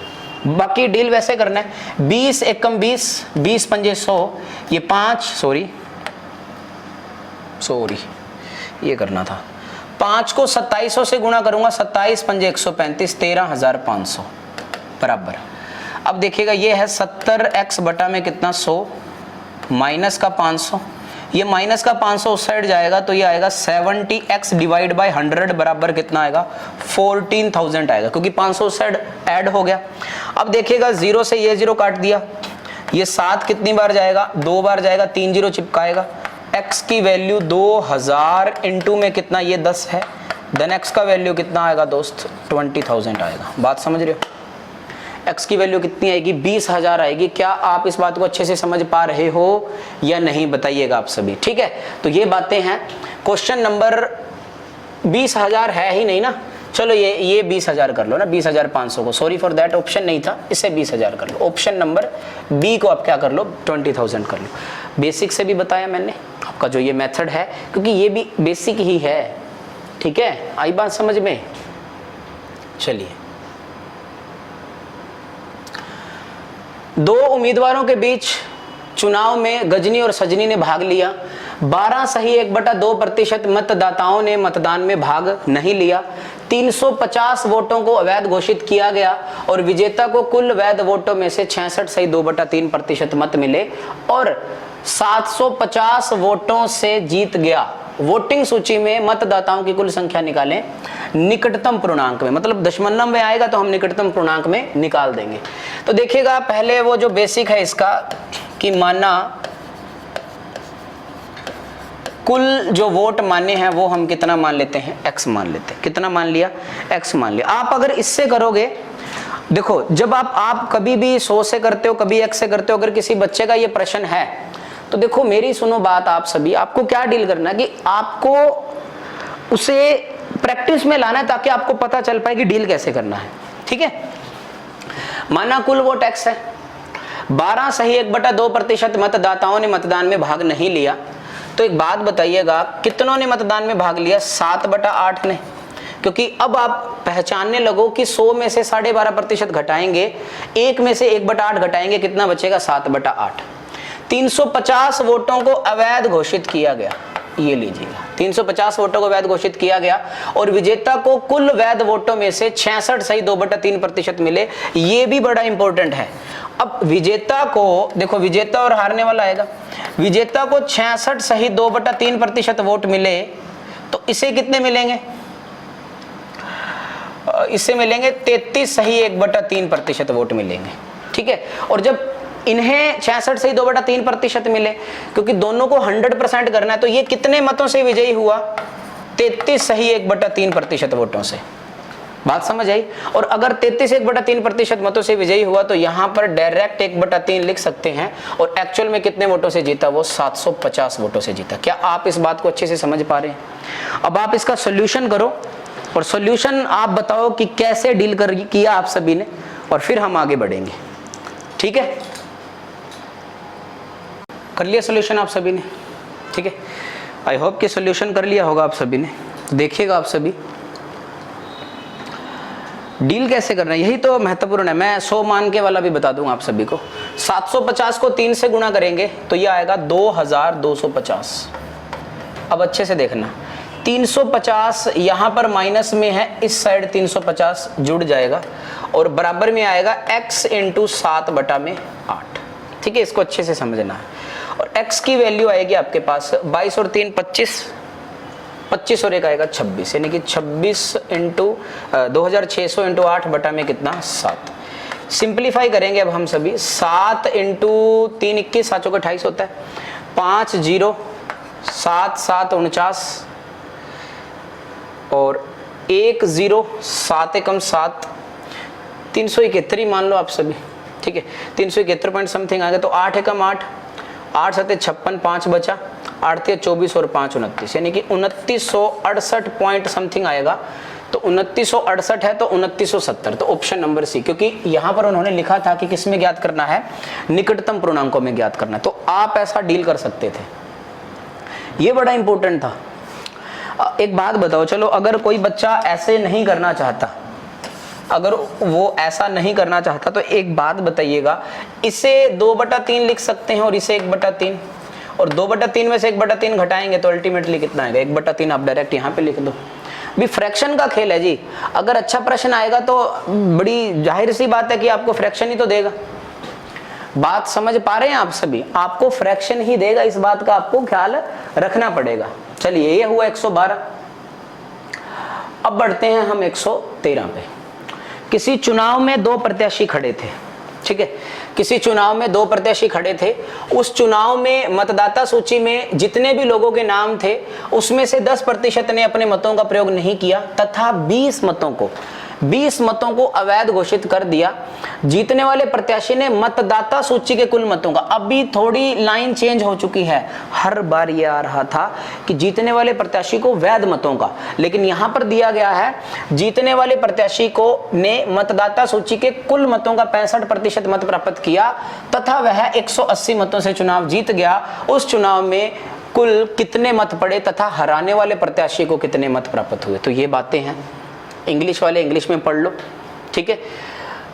बाकी डील वैसे करना है। 20 एकम 20, 20 पंजे 100, ये 5 सॉरी ये करना था, 5 को 2700 से गुणा करूंगा, 27 पंजे 135, 13,500 बराबर। अब देखिएगा ये है 70x बटा में कितना 100 माइनस का 500, ये माइनस का 500 उस साइड जाएगा तो ये आएगा 70x डिवाइड बाय 100 बराबर कितना आएगा, 14,000 आएगा, क्योंकि 500 उस साइड ऐड हो गया। अब देखिएगा 0 से ये 0 काट दिया, ये 7 कितनी बार जाएगा, 2 बार जाएगा, 3 0 चिपकाएगा। x की वैल्यू 2000 इंटू में कितना, ये 10 है, देन x का वैल्यू कितना आएगा दोस्त, 20,000 आएगा। बात समझ रहे हो, x की वैल्यू कितनी आएगी, 20,000 आएगी। क्या आप इस बात को अच्छे से समझ पा रहे हो या नहीं, बताइएगा आप सभी, ठीक है। तो ये बातें हैं। क्वेश्चन नंबर 20,000 है ही नहीं ना, चलो ये 20,000 कर लो ना, 20,500 को, सॉरी फॉर दैट ऑप्शन नहीं था, इसे 20,000 कर लो। ऑप्शन नंबर बी को आप क्या कर लो, 20,000 कर लो। बेसिक से भी बताया मैंने आपका जो ये मेथड है, क्योंकि ये भी बेसिक ही है, ठीक है। आई बात समझ में, चलिए। 2 उम्मीदवारों के बीच चुनाव में गजनी और सजनी ने भाग लिया। 12 सही 1/2% मतदाताओं ने मतदान में भाग नहीं लिया। 350 वोटों को अवैध घोषित किया गया और विजेता को कुल वैध वोटों में से 66 सही 2/3% मत मिले और 750 वोटों से जीत गया। वोटिंग सूची में मतदाताओं की कुल संख्या निकालें निकटतम पूर्णांक में, मतलब दशमलव में आएगा तो हम निकटतम पूर्णांक में निकाल देंगे। तो देखिएगा पहले वो जो बेसिक है इसका कि माना कुल जो वोट माने हैं वो हम कितना मान लेते हैं, x मान लेते हैं। कितना मान लिया, x मान लिया। आप अगर इससे करोगे, देखो जब आप कभी भी 100 से करते हो, कभी x से करते हो, अगर किसी बच्चे का ये प्रश्न है तो देखो मेरी सुनो बात आप सभी, आपको क्या डील करना है कि आपको उसे प्रैक्टिस में लाना है ताकि आपको पता चल पाए कि डील कैसे करना है, ठीक है। माना कुल वोट x है, 12 सही 1/2% मतदाताओं ने मतदान में भाग नहीं लिया। तो एक बात बताइएगा, कितनों ने मतदान में भाग लिया, 7/8 ने, क्योंकि अब आप पहचानने लगो कि 100 में से 12.5% घटाएंगे, 1 में से 1/8 घटाएंगे, कितना बचेगा, 7/8। 350 वोटों को अवैध घोषित किया गया, ये लीजिएगा 350 वोटों को वैध घोषित किया गया और विजेता को कुल वैध वोटों में से 66 सही 2/3% मिले। ये भी बड़ा इंपॉर्टेंट है। अब विजेता को देखो, विजेता और हारने वाला आएगा। विजेता को 66 सही 2/3% वोट मिले तो इसे कितने मिलेंगे, इससे मिलेंगे 33 सही 1/3% वोट मिलेंगे, ठीक है। और जब इन्हें 66 सही 2/3% मिले, क्योंकि दोनों को 100% करना है, तो ये कितने मतों से विजयी हुआ, 33 सही 1/3% वोटों से। बात समझ आई। और अगर 33 1/3% मतों से विजयी हुआ तो यहाँ पर डायरेक्ट 1/3 लिख सकते हैं और एक्चुअल में कितने वोटों से जीता, वो 750 वोटों से जीता। क्या आप इस बात को अच्छे से समझ पा रहे हैं? अब आप इसका सोल्यूशन करो और सोल्यूशन आप बताओ कि कैसे डील किया आप सभी ने, और फिर हम आगे बढ़ेंगे, ठीक है। कर लिया सोल्यूशन आप सभी ने, ठीक है। आई होप कि सोल्यूशन कर लिया होगा आप सभी ने। देखिएगा आप सभी डील कैसे करना है, यही तो महत्वपूर्ण है। मैं 100 मान के वाला भी बता दूंगा आप सभी को। 750 को 3 से गुणा करेंगे तो ये आएगा 2250। अब अच्छे से देखना, 350 यहाँ पर माइनस में है, इस साइड 350 जुड़ जाएगा और बराबर में आएगा x इंटू 7/8, ठीक है। इसको अच्छे से समझना है। और x की वैल्यू आएगी आपके पास 22 और 3 25, 25 और 1 आएगा 26, यानी कि 26 इंटू 2600 इंटू 8 बटा में कितना 7। सिंप्लीफाई करेंगे अब हम सभी। 7 इंटू 3 21, 7 चौके 28 होता है। 5 0 7 7 49 और 1 0 7 एकम 7, 371 मान लो आप सभी, ठीक है। 371 पॉइंट समथिंग आ गया। तो 8 एकम 8, 8 7 56, 5 बचा, 8 3 24 और 5 29, यानी कि 2968 पॉइंट समथिंग आएगा। तो 2968 है तो 2970, तो ऑप्शन नंबर सी, क्योंकि यहां पर उन्होंने लिखा था कि किस में ज्ञात करना है, निकटतम पूर्णांकों में ज्ञात करना है। तो आप ऐसा डील कर सकते थे, ये बड़ा इंपॉर्टेंट था। एक बात बताओ, चलो अगर कोई बच्चा ऐसे नहीं करना चाहता, अगर वो ऐसा नहीं करना चाहता तो एक बात बताइएगा, इसे 2/3 लिख सकते हैं और इसे 1/3, और 2/3 में से 1/3 घटाएंगे तो अल्टीमेटली कितना आएगा, 1/3 आप डायरेक्ट यहाँ पे लिख दो। भी फ्रैक्शन का खेल है जी, अगर अच्छा प्रश्न आएगा तो बड़ी जाहिर सी बात है कि आपको फ्रैक्शन ही तो देगा। बात समझ पा रहे हैं आप सभी, आपको फ्रैक्शन ही देगा, इस बात का आपको ख्याल रखना पड़ेगा। चलिए ये हुआ 112। अब बढ़ते हैं हम 113 पे। किसी चुनाव में 2 प्रत्याशी खड़े थे, ठीक है, किसी चुनाव में 2 प्रत्याशी खड़े थे। उस चुनाव में मतदाता सूची में जितने भी लोगों के नाम थे उसमें से 10% ने अपने मतों का प्रयोग नहीं किया तथा 20 मतों को अवैध घोषित कर दिया। जीतने वाले प्रत्याशी ने मतदाता सूची के कुल मतों का, अभी थोड़ी लाइन चेंज हो चुकी है, हर बार ये आ रहा था कि जीतने वाले प्रत्याशी को वैध मतों का, लेकिन यहां पर दिया गया है जीतने वाले प्रत्याशी को ने मतदाता सूची के कुल मतों का 65% मत प्राप्त किया तथा वह 180 मतों से चुनाव जीत गया। उस चुनाव में कुल कितने मत पड़े तथा हराने वाले प्रत्याशी को कितने मत प्राप्त हुए। तो ये बातें हैं, इंग्लिश वाले इंग्लिश में पढ़ लो, ठीक है।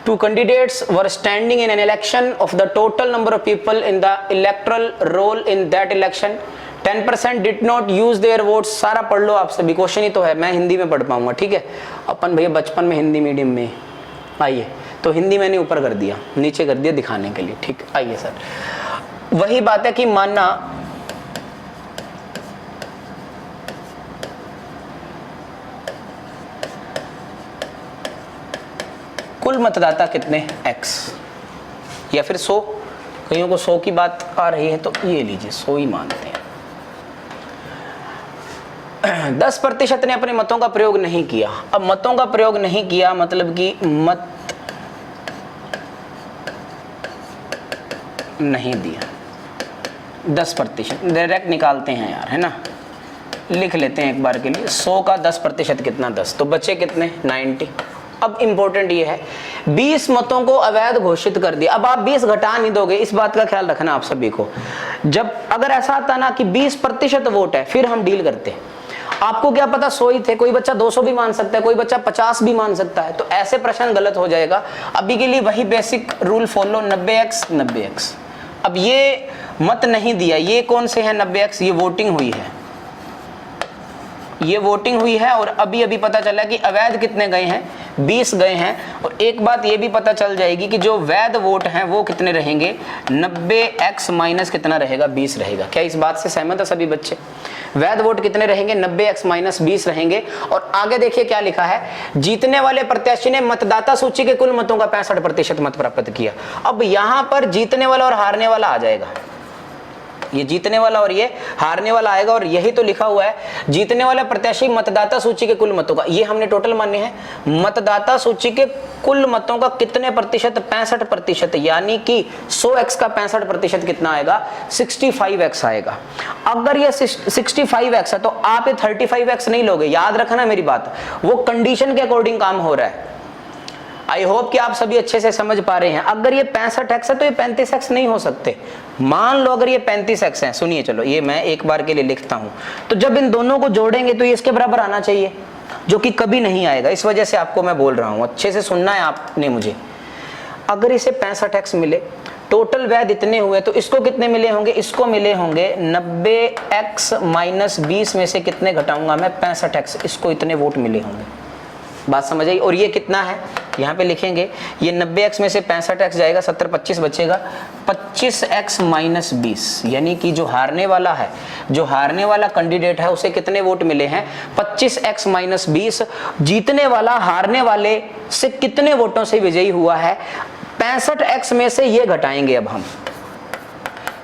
2 candidates were standing in an election. Of the total number of people in the electoral roll in that election, 10% did not use their votes. सारा पढ़ लो आप सभी, क्वेश्चन ही तो है, मैं हिंदी में पढ़ पाऊंगा, ठीक है। अपन भैया बचपन में हिंदी मीडियम में, आइए तो हिंदी मैंने ऊपर कर दिया, नीचे कर दिया दिखाने के लिए, ठीक। आइए सर, वही बात है कि मानना कुल मतदाता कितने x, या फिर 100, कईयों को 100 की बात आ रही है तो ये लीजिए 100 ही मानते हैं। 10% ने अपने मतों का प्रयोग नहीं किया। अब मतों का प्रयोग नहीं किया मतलब कि मत नहीं दिया, 10% डायरेक्ट निकालते हैं यार, है ना, लिख लेते हैं एक बार के लिए। 100 का 10% कितना, 10, तो बचे कितने, 90। अब इंपॉर्टेंट ये है 20 मतों को अवैध घोषित कर दिया। अब आप 20 घटा नहीं दोगे, इस बात का ख्याल रखना आप सभी को। जब अगर ऐसा आता ना कि 20% वोट है, फिर हम डील करते। आपको क्या पता 100 ही थे, कोई बच्चा 200 भी मान सकता है, कोई बच्चा 50 भी मान सकता है, तो ऐसे प्रश्न गलत हो जाएगा। अभी के लिए वही basic rule follow, 90x 90x। अब ये मत नहीं दिया, ये कौन से है 90x, ये वोटिंग हुई है, ये वोटिंग हुई है। और अभी अभी पता चला कि अवैध कितने गए हैं, 20 गए हैं। और एक बात ये भी पता चल जाएगी कि जो वैध वोट हैं वो कितने रहेंगे, 90x माइनस कितना रहेगा, 20 रहेगा। क्या इस बात से सहमत है सभी बच्चे? वैध वोट कितने रहेंगे, 90x माइनस 20 रहेंगे। और आगे देखिए क्या लिखा है, जीतने वाले प्रत्याशी ने मतदाता सूची के कुल मतों का 65% मत प्राप्त किया। अब यहां पर जीतने वाला और हारने वाला आ जाएगा, ये जीतने वाला और ये हारने वाला आएगा। और यही तो लिखा हुआ है, जीतने वाला प्रत्याशी मतदाता सूची के कुल मतों का, ये हमने टोटल माने हैं, मतदाता सूची के कुल मतों का कितने प्रतिशत, 65%, यानी कि 100x का 65% कितना आएगा, 65x आएगा। अगर ये 65x है तो आप ये 35x नहीं लोगे, याद रखना मेरी बात, वो कंडीशन के अकॉर्डिंग काम हो रहा है। आई होप कि आप सभी अच्छे से समझ पा रहे हैं। अगर ये 65x है तो ये 35x नहीं हो सकते। मान लो अगर ये 35x है, सुनिए, चलो ये मैं एक बार के लिए लिखता हूं, तो जब इन दोनों को जोड़ेंगे तो ये इसके बराबर आना चाहिए, जो कि कभी नहीं आएगा। इस वजह से आपको मैं बोल रहा हूं, अच्छे से सुनना है आपने मुझे। अगर इसे 65x मिले, टोटल वैध इतने हुए, तो इसको कितने मिले होंगे, इसको मिले होंगे 90x माइनस 20 में से कितने घटाऊंगा मैं, 65x, इसको इतने वोट मिले होंगे। बात समझ आई? और ये कितना है, यहाँ पे लिखेंगे, ये 90x में से 65x जाएगा, 70 25 बचेगा, 25x माइनस 20, यानी कि जो हारने वाला है, जो हारने वाला कैंडिडेट है, उसे कितने वोट मिले हैं, 25x माइनस 20। जीतने वाला हारने वाले से कितने वोटों से विजयी हुआ है, 65x में से ये घटाएंगे अब हम,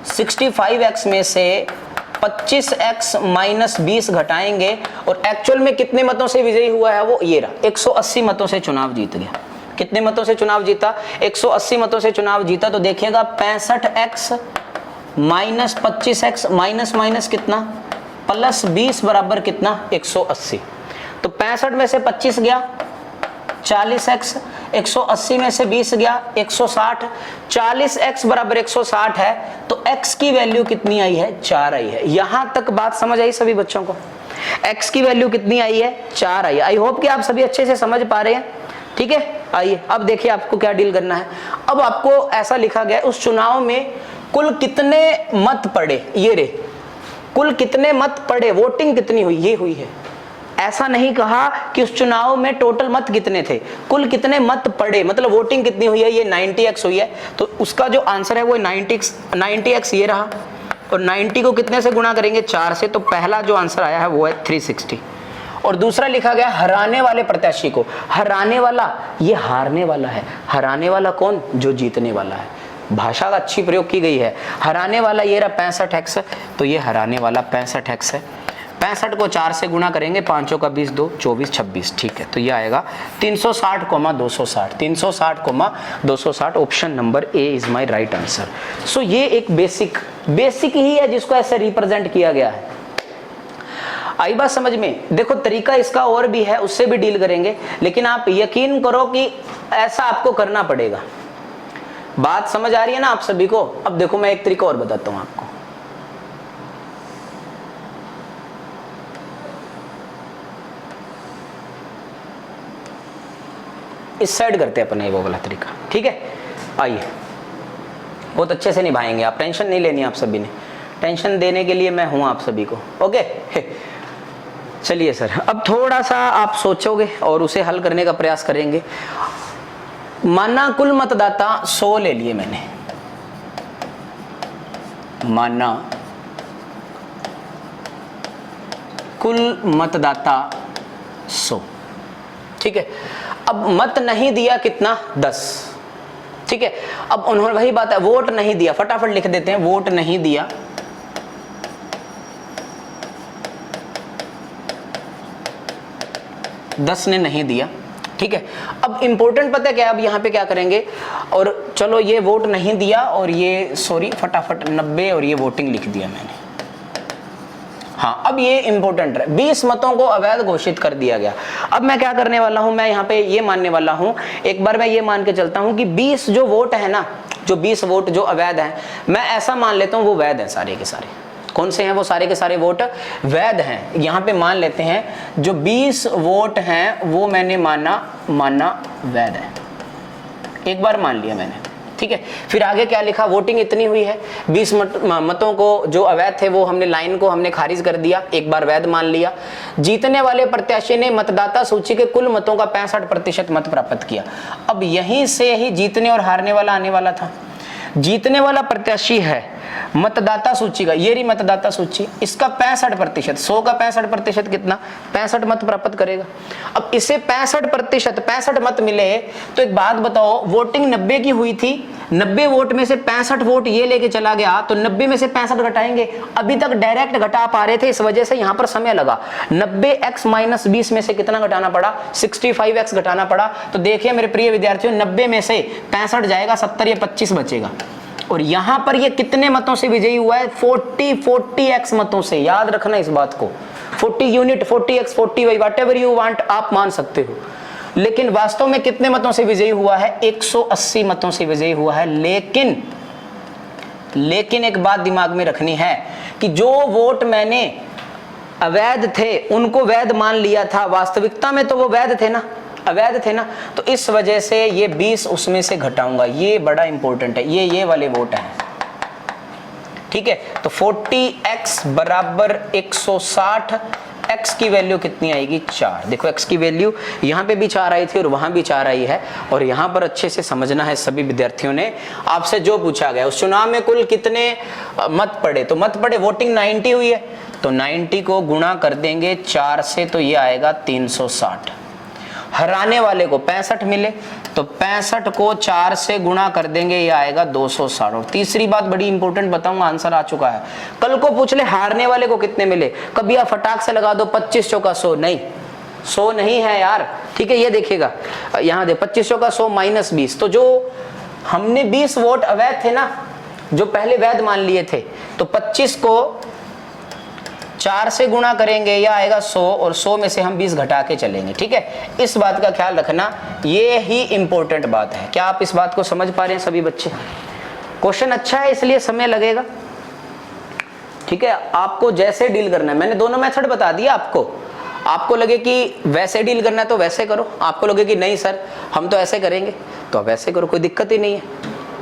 65x में से 25x माइनस 20 घटाएंगे और एक्चुअल में कितने मतों से विजयी हुआ है वो ये रहा, 180 मतों से चुनाव जीत गया। कितने मतों से चुनाव जीता? 180 मतों से चुनाव जीता। तो देखिएगा 65x minus 25x minus minus कितना, प्लस 20 बराबर कितना, 180। तो 65 में से 25 गया 40x, 180 में से 20 गया 160, 40x बराबर 160 है। तो x की वैल्यू कितनी आई है, 4 आई है। यहां तक बात समझ आई सभी बच्चों को? x की वैल्यू कितनी आई है, 4 आई है। आई होप कि आप सभी अच्छे से समझ पा रहे हैं। ठीक है, आइए अब देखिए आपको क्या डील करना है। अब आपको ऐसा लिखा गया उस चुनाव में कुल कितने मत पड़े, ये रे, कुल कितने मत पड़े, वोटिंग कितनी हुई, ये हुई है। ऐसा नहीं कहा कि उस चुनाव में टोटल मत कितने थे, कुल कितने मत पड़े, मतलब वोटिंग कितनी हुई है, ये 90x हुई है। तो उसका जो आंसर है वो 90x ये रहा, और 90 को कितने से गुणा करेंगे, 4 से। तो पहला जो आंसर आया है वो है 360। और दूसरा लिखा गया हराने वाले प्रत्याशी को, हराने वाला ये हारने वाला है, हराने वाला कौन, जो जीतने वाला है। भाषा का अच्छी प्रयोग की गई है। हराने वाला ये रहा 65x, तो ये हराने वाला 65x है। 65 को 4 से गुणा करेंगे, 5 का 20, 2 24 26, ठीक है। तो ये आएगा 360,260, 360,260। Option number A is my right answer. So ये एक बेसिक ही है जिसको ऐसे रिप्रेजेंट किया गया है। आई बात समझ में? देखो तरीका इसका और भी है, उससे भी डील करेंगे, लेकिन आप यकीन करो कि ऐसा आपको करना पड़ेगा। बात समझ आ रही है ना आप सभी को? अब देखो मैं एक तरीका और बताता हूं आपको। इस साइड करते हैं अपन ये वो वाला तरीका, ठीक है। आइए, बहुत अच्छे से निभाएंगे आप, टेंशन नहीं लेनी आप सभी ने, टेंशन देने के लिए मैं हूं आप सभी को, ओके। चलिए सर, अब थोड़ा सा आप सोचोगे और उसे हल करने का प्रयास करेंगे। माना कुल मतदाता 100 ले लिए मैंने, माना कुल मतदाता 100, ठीक है। अब मत नहीं दिया कितना, 10, ठीक है। अब उन्होंने वही बात है, वोट नहीं दिया, फटाफट लिख देते हैं, वोट नहीं दिया 10 ने नहीं दिया, ठीक है। अब इंपॉर्टेंट पता है क्या, अब यहाँ पे क्या करेंगे, और चलो ये वोट नहीं दिया और ये सॉरी फटाफट 90 और ये वोटिंग लिख दिया मैंने। हाँ, अब ये इंपॉर्टेंट है, 20 मतों को अवैध घोषित कर दिया गया। अब मैं क्या करने वाला हूं, मैं यहाँ पे ये मानने वाला हूं, एक बार मैं ये मान के चलता हूं कि 20 जो वोट है ना, जो 20 वोट जो अवैध हैं, मैं ऐसा मान लेता हूं वो वैध हैं सारे के सारे। कौन से हैं वो सारे के सारे वोट वैध हैं। यहाँ पे मान लेते हैं जो 20 वोट हैं वो मैंने माना वैध है, एक बार मान लिया मैंने, ठीक है। फिर आगे क्या लिखा, वोटिंग इतनी हुई है, 20 मतों को जो अवैध थे वो हमने लाइन को हमने खारिज कर दिया, एक बार वैध मान लिया। जीतने वाले प्रत्याशी ने मतदाता सूची के कुल मतों का 65% मत प्राप्त किया। अब यहीं से ही जीतने और हारने वाला आने वाला था। जीतने वाला प्रत्याशी है मतदाता सूची का, ये रही मतदाता सूची, इसका 65%, 100 का 65% कितना, 65 मत प्राप्त करेगा। अब इसे 65% मत मिले, तो एक बात बताओ, वोटिंग 90 की हुई थी, 90 वोट में से 65 वोट ये लेके चला गया, तो 90 में से 65 घटाएंगे। अभी तक डायरेक्ट घटा पा रहे थे, इस वजह से यहां पर समय लगा। 90x माइनस 20 में से कितना घटाना पड़ा, 65x घटाना पड़ा। तो देखिए मेरे प्रिय विद्यार्थियों, 90 में से 65 जाएगा, 70 या 25 बचेगा। और यहां पर ये कितने मतों से विजयी हुआ है, 40x मतों से। याद रखना इस बात को, 40 unit, 40x, 40y, whatever you want आप मान सकते हो। लेकिन वास्तव में कितने मतों से विजयी हुआ है, 180 मतों से विजयी हुआ है। लेकिन एक बात दिमाग में रखनी है कि जो वोट मैंने अवैध थे उनको वैध मान लिया था, वास्तविकता में तो वो वैध थे ना, अवैध थे ना। तो इस वजह से ये 20 उसमें से घटाऊंगा, ये बड़ा इंपॉर्टेंट है, ये वाले वोट हैं, ठीक है। तो 40x बराबर 160, x की वैल्यू कितनी आएगी, 4। देखो x की वैल्यू यहाँ पे भी 4 आई थी और वहां भी 4 आई है। और यहाँ पर अच्छे से समझना है सभी विद्यार्थियों ने, आपसे जो पूछा गया उस चुनाव में कुल कितने मत पड़े, तो मत पड़े, वोटिंग 90 हुई है, तो 90 को गुणा कर देंगे 4 से, तो ये आएगा 360। हराने वाले को 65 मिले, तो 65 को 4 से गुणा कर देंगे, ये आएगा 260। और तीसरी बात बड़ी इंपॉर्टेंट बताऊंगा, आंसर आ चुका है। कल को पूछ ले हारने वाले को कितने मिले, कभी आप फटाक से लगा दो 25 चौका 100, नहीं 100 नहीं है यार, ठीक है। ये देखिएगा यहाँ दे 25 चौका 100 माइनस 20, तो जो हमने 20 वोट अवैध थे ना, जो पहले वैध मान लिए थे, तो 25 को 4 से गुणा करेंगे, यह आएगा 100, और 100 में से हम 20 घटा के चलेंगे, ठीक है। इस बात का ख्याल रखना, ये ही इंपॉर्टेंट बात है। क्या आप इस बात को समझ पा रहे हैं सभी बच्चे? क्वेश्चन अच्छा है इसलिए समय लगेगा, ठीक है। आपको जैसे डील करना है, मैंने दोनों मेथड बता दिया आपको लगे कि वैसे डील करना है तो वैसे करो, आपको लगे कि नहीं सर हम तो ऐसे करेंगे तो वैसे करो, कोई दिक्कत ही नहीं है,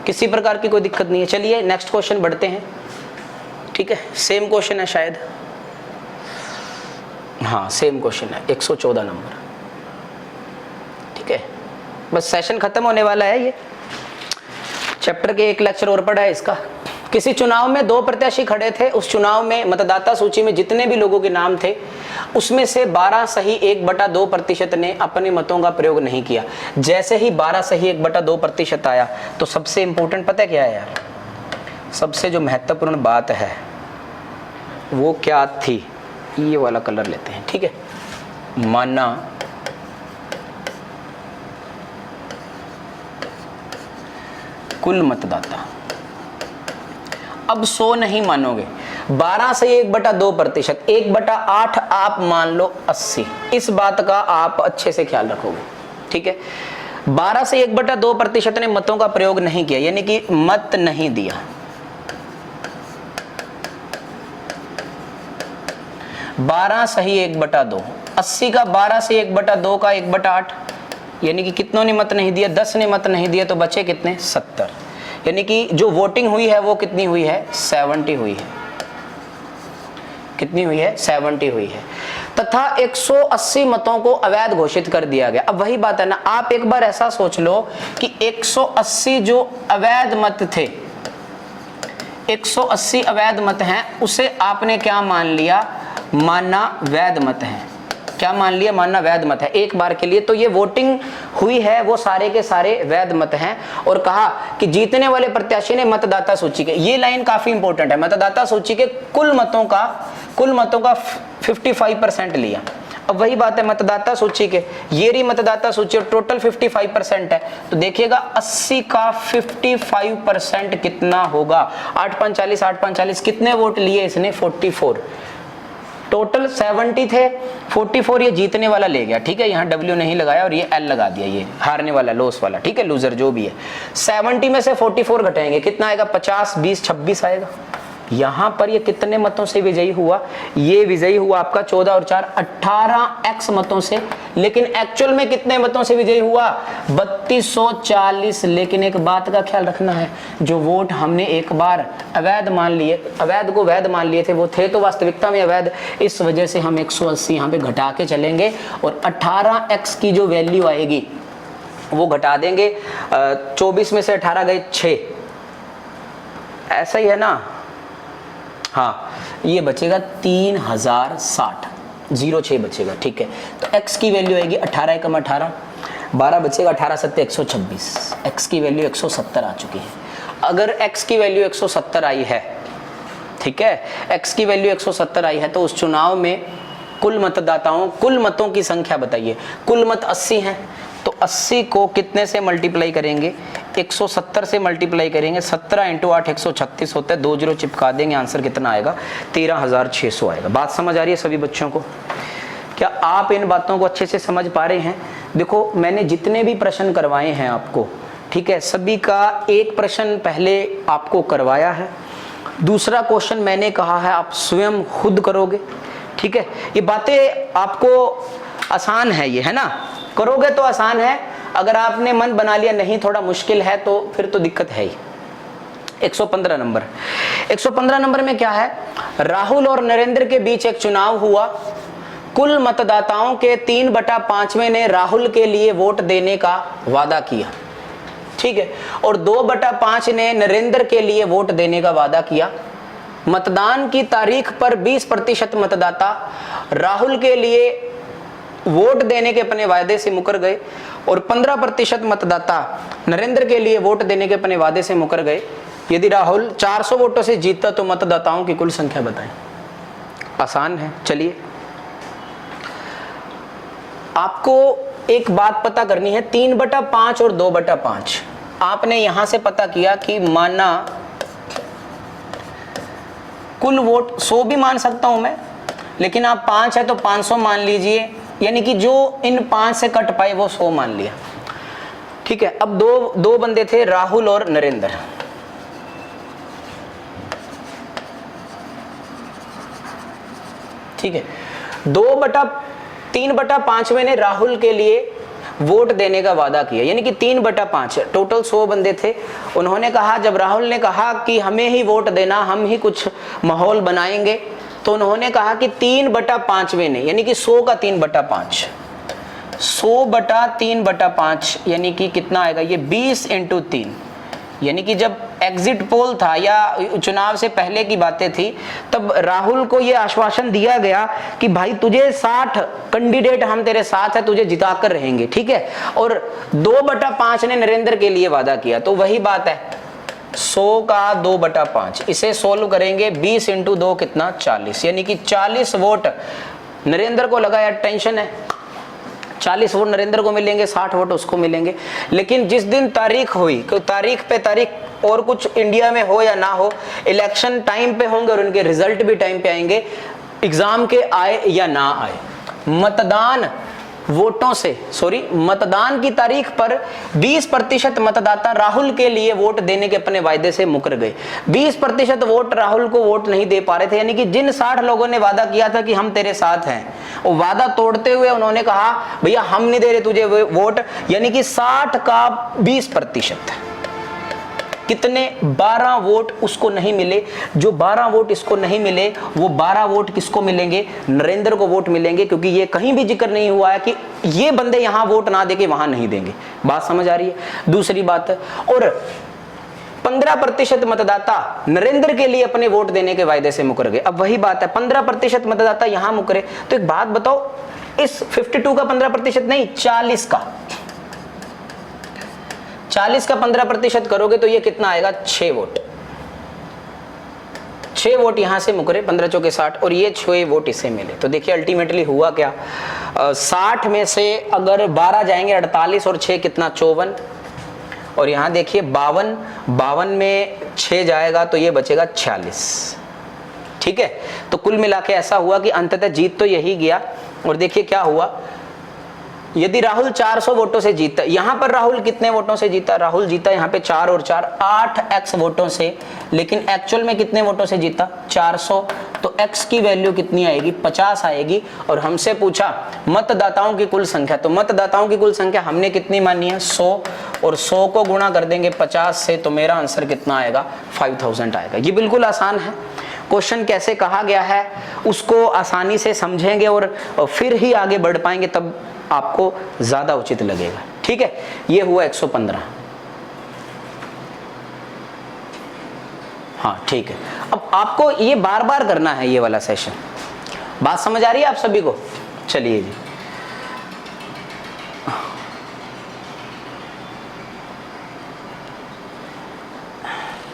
किसी प्रकार की कोई दिक्कत नहीं है। चलिए नेक्स्ट क्वेश्चन बढ़ते हैं, ठीक है। सेम क्वेश्चन है शायद, हाँ सेम क्वेश्चन है, 114 नंबर, ठीक है। बस सेशन खत्म होने वाला है, ये चैप्टर के एक लेक्चर और पड़ा है इसका। किसी चुनाव में 2 प्रत्याशी खड़े थे, उस चुनाव में मतदाता सूची में जितने भी लोगों के नाम थे उसमें से 12 सही 1/2% ने अपने मतों का प्रयोग नहीं किया। जैसे ही 12 सही 1/2% आया तो सबसे इंपॉर्टेंट पता है क्या है यार, सबसे जो महत्वपूर्ण बात है वो क्या थी, ये वाला कलर लेते हैं, ठीक है। माना कुल मतदाता, अब 100 नहीं मानोगे, 12 से 1/2%, 1/8 आप मान लो 80, इस बात का आप अच्छे से ख्याल रखोगे, ठीक है। 12 से 1/2% ने मतों का प्रयोग नहीं किया, यानी कि मत नहीं दिया। 12 सही 1/2, 80 का 12 से 1/2 का 1/8, यानी कि कितनों ने मत नहीं दिया, 10 ने मत नहीं दिया, तो बचे कितने 70, यानी कि जो वोटिंग हुई है वो कितनी हुई है 70 हुई है, कितनी हुई है 70 हुई है, तथा 180 मतों को अवैध घोषित कर दिया गया। अब वही बात है ना, आप एक बार ऐसा सोच लो कि 180 जो अवैध मत थे, 180 अवैध मत हैं, उसे आपने क्या मान लिया, मानना वैध मत है। क्या मान लिया, मानना वैध मत है एक बार के लिए। तो ये वोटिंग हुई है वो सारे के सारे वैध मत हैं। और कहा कि जीतने वाले प्रत्याशी ने मतदाता सूची के, ये लाइन काफी इंपॉर्टेंट है, मतदाता सूची के कुल मतों का 55% लिया। अब वही बात है मतदाता सूची के, ये रही मतदाता सूची और टोटल 55% है, तो देखिएगा 80 का 55% कितना होगा, 8 कितने वोट लिए इसने 44, टोटल 70 थे, 44 ये जीतने वाला ले गया, ठीक है। यहाँ W नहीं लगाया और ये L लगा दिया, ये हारने वाला, लॉस वाला, ठीक है, लूजर जो भी है। 70 में से 44 घटाएंगे, कितना आएगा 50, 20, 26 आएगा। यहाँ पर ये कितने मतों से विजयी हुआ, ये विजयी हुआ आपका 14 और 4 18x मतों से, लेकिन एक्चुअल में कितने मतों से विजयी हुआ 3240। लेकिन एक बात का ख्याल रखना है, जो वोट हमने एक बार अवैध मान लिए, अवैध को वैध मान लिए थे, वो थे तो वास्तविकता में अवैध, इस वजह से हम 180 यहाँ पे घटा के चलेंगे और 18x की जो वैल्यू आएगी वो घटा देंगे। 24 में से 18 गए 6, ऐसा ही है ना, हाँ, ये बचेगा 3060, 06 बचेगा, ठीक है। तो x की वैल्यू आएगी 18 एकम 18, 12 बचेगा, 18 सत्ते 126, x की वैल्यू 170 आ चुकी है। अगर x की वैल्यू 170 आई है, ठीक है, x की वैल्यू 170 आई है, तो उस चुनाव में कुल मतदाताओं, कुल मतों की संख्या बताइए। कुल मत 80 हैं, तो 80 को कितने से मल्टीप्लाई करेंगे, 170 से मल्टीप्लाई करेंगे, 17 × 8 136 होता है, 2 0 चिपका देंगे, आंसर कितना आएगा 13600 आएगा। बात समझ आ रही है सभी बच्चों को? क्या आप इन बातों को अच्छे से समझ पा रहे हैं? देखो मैंने जितने भी प्रश्न करवाए हैं आपको, ठीक है, सभी का एक प्रश्न पहले आपको करवाया है, दूसरा क्वेश्चन मैंने कहा है आप स्वयं खुद करोगे, ठीक है। ये बातें आपको आसान है, ये है ना, करोगे तो आसान है, अगर आपने मन बना लिया नहीं थोड़ा मुश्किल है तो फिर तो दिक्कत है ही। 115 नंबर, 115 नंबर में क्या है, राहुल और नरेंद्र के बीच एक चुनाव हुआ, कुल मतदाताओं के 3/5 ने राहुल के लिए वोट देने का वादा किया, ठीक है, और 2/5 ने नरेंद्र के लिए वोट देने का वादा किया। मतदान की तारीख पर 20% मतदाता राहुल के लिए वोट देने के अपने वायदे से मुकर गए और 15% मतदाता नरेंद्र के लिए वोट देने के अपने वादे से मुकर गए। यदि राहुल 400 वोटों से जीतता तो मतदाताओं की कुल संख्या बताएं। आसान है। चलिए, आपको एक बात पता करनी है, 3/5 और 2/5। आपने यहां से पता किया कि माना कुल वोट 100 भी मान सकता हूं मैं, लेकिन आप 5 है तो 500 मान लीजिए, यानी कि जो इन 5 से कट पाए वो 100 मान लिया। ठीक है, अब दो बंदे थे, राहुल और नरेंद्र। ठीक है, 3/5 ने राहुल के लिए वोट देने का वादा किया, यानी कि 3/5, टोटल 100 बंदे थे। उन्होंने कहा, जब राहुल ने कहा कि हमें ही वोट देना, हम ही कुछ माहौल बनाएंगे, तो उन्होंने कहा कि 3/5 ने, यानी कि 100 का 3/5, 100/3/5 यानी कि कितना आएगा ये 20 × 3। यानी कि जब एग्जिट पोल था या चुनाव से पहले की बातें थी, तब राहुल को यह आश्वासन दिया गया कि भाई तुझे 60 कैंडिडेट हम तेरे साथ है, तुझे जिताकर रहेंगे। ठीक है, और 2/5 ने नरेंद्र के लिए वादा किया। तो वही बात है, 100 का 2/5, इसे सोल्व करेंगे, 20 × 2 कितना 40, यानी कि 40 वोट नरेंद्र को लगा। यार टेंशन है, 40 वोट नरेंद्र को मिलेंगे, 60 वोट उसको मिलेंगे। लेकिन जिस दिन तारीख हुई, तो तारीख पे तारीख, और कुछ इंडिया में हो या ना हो, इलेक्शन टाइम पे होंगे और उनके रिजल्ट भी टाइम पे आएंगे, एग्जाम के आए या ना आए। मतदान की तारीख पर 20% मतदाता राहुल के लिए वोट देने के अपने वायदे से मुकर गए। 20% वोट राहुल को वोट नहीं दे पा रहे थे, यानी कि जिन 60 लोगों ने वादा किया था कि हम तेरे साथ हैं, वो वादा तोड़ते हुए उन्होंने कहा भैया हम नहीं दे रहे तुझे वोट, यानी कि 60 का 20%, कितने 12 वोट उसको नहीं मिले। जो 12 वोट इसको नहीं मिले, वो 12 वोट किसको मिलेंगे? नरेंद्र को वोट मिलेंगे, क्योंकि ये कहीं भी जिक्र नहीं हुआ है कि ये बंदे यहां वोट ना देके वहां नहीं देंगे। बात समझ आ रही है? दूसरी बात, और 15% मतदाता नरेंद्र के लिए अपने वोट देने के वायदे से मुकर गए। अब वही बात है, 15% मतदाता यहां मुकरे, तो एक बात बताओ, इस 52 का 15% नहीं, 40 का 15% करोगे तो ये कितना आएगा? 6 वोट। 6 वोट यहां से मुकरे, 15 चौके 60, और ये 6 वोट इसे मिले। तो देखिए अल्टीमेटली हुआ क्या, 60 में से अगर 12 जाएंगे 48, और 6 कितना 54, और यहां देखिए 52 में 6 जाएगा तो ये बचेगा 46। ठीक है, तो कुल मिला के ऐसा हुआ कि अंततः जीत तो यही गया। और देखिए क्या हुआ, यदि राहुल 400 वोटों से जीता, यहां पर राहुल कितने वोटों से जीता? राहुल जीता यहां पे 4 और 4 8x वोटों से, लेकिन एक्चुअल में कितने वोटों से जीता? 400। तो x की वैल्यू कितनी आएगी? 50 आएगी। और हमसे पूछा मतदाताओं की कुल संख्या, तो मतदाताओं की कुल संख्या हमने कितनी मानी है? 100, और 100 को गुणा कर देंगे 50 से, तो मेरा आंसर कितना आएगा? 5000 आएगा। ये बिल्कुल आसान है। क्वेश्चन कैसे कहा गया है उसको आसानी से समझेंगे और फिर ही आगे बढ़ पाएंगे, तब आपको ज्यादा उचित लगेगा। ठीक है, ये हुआ 115। हाँ ठीक है, अब आपको ये बार बार करना है ये वाला सेशन। बात समझ आ रही है आप सभी को? चलिए जी,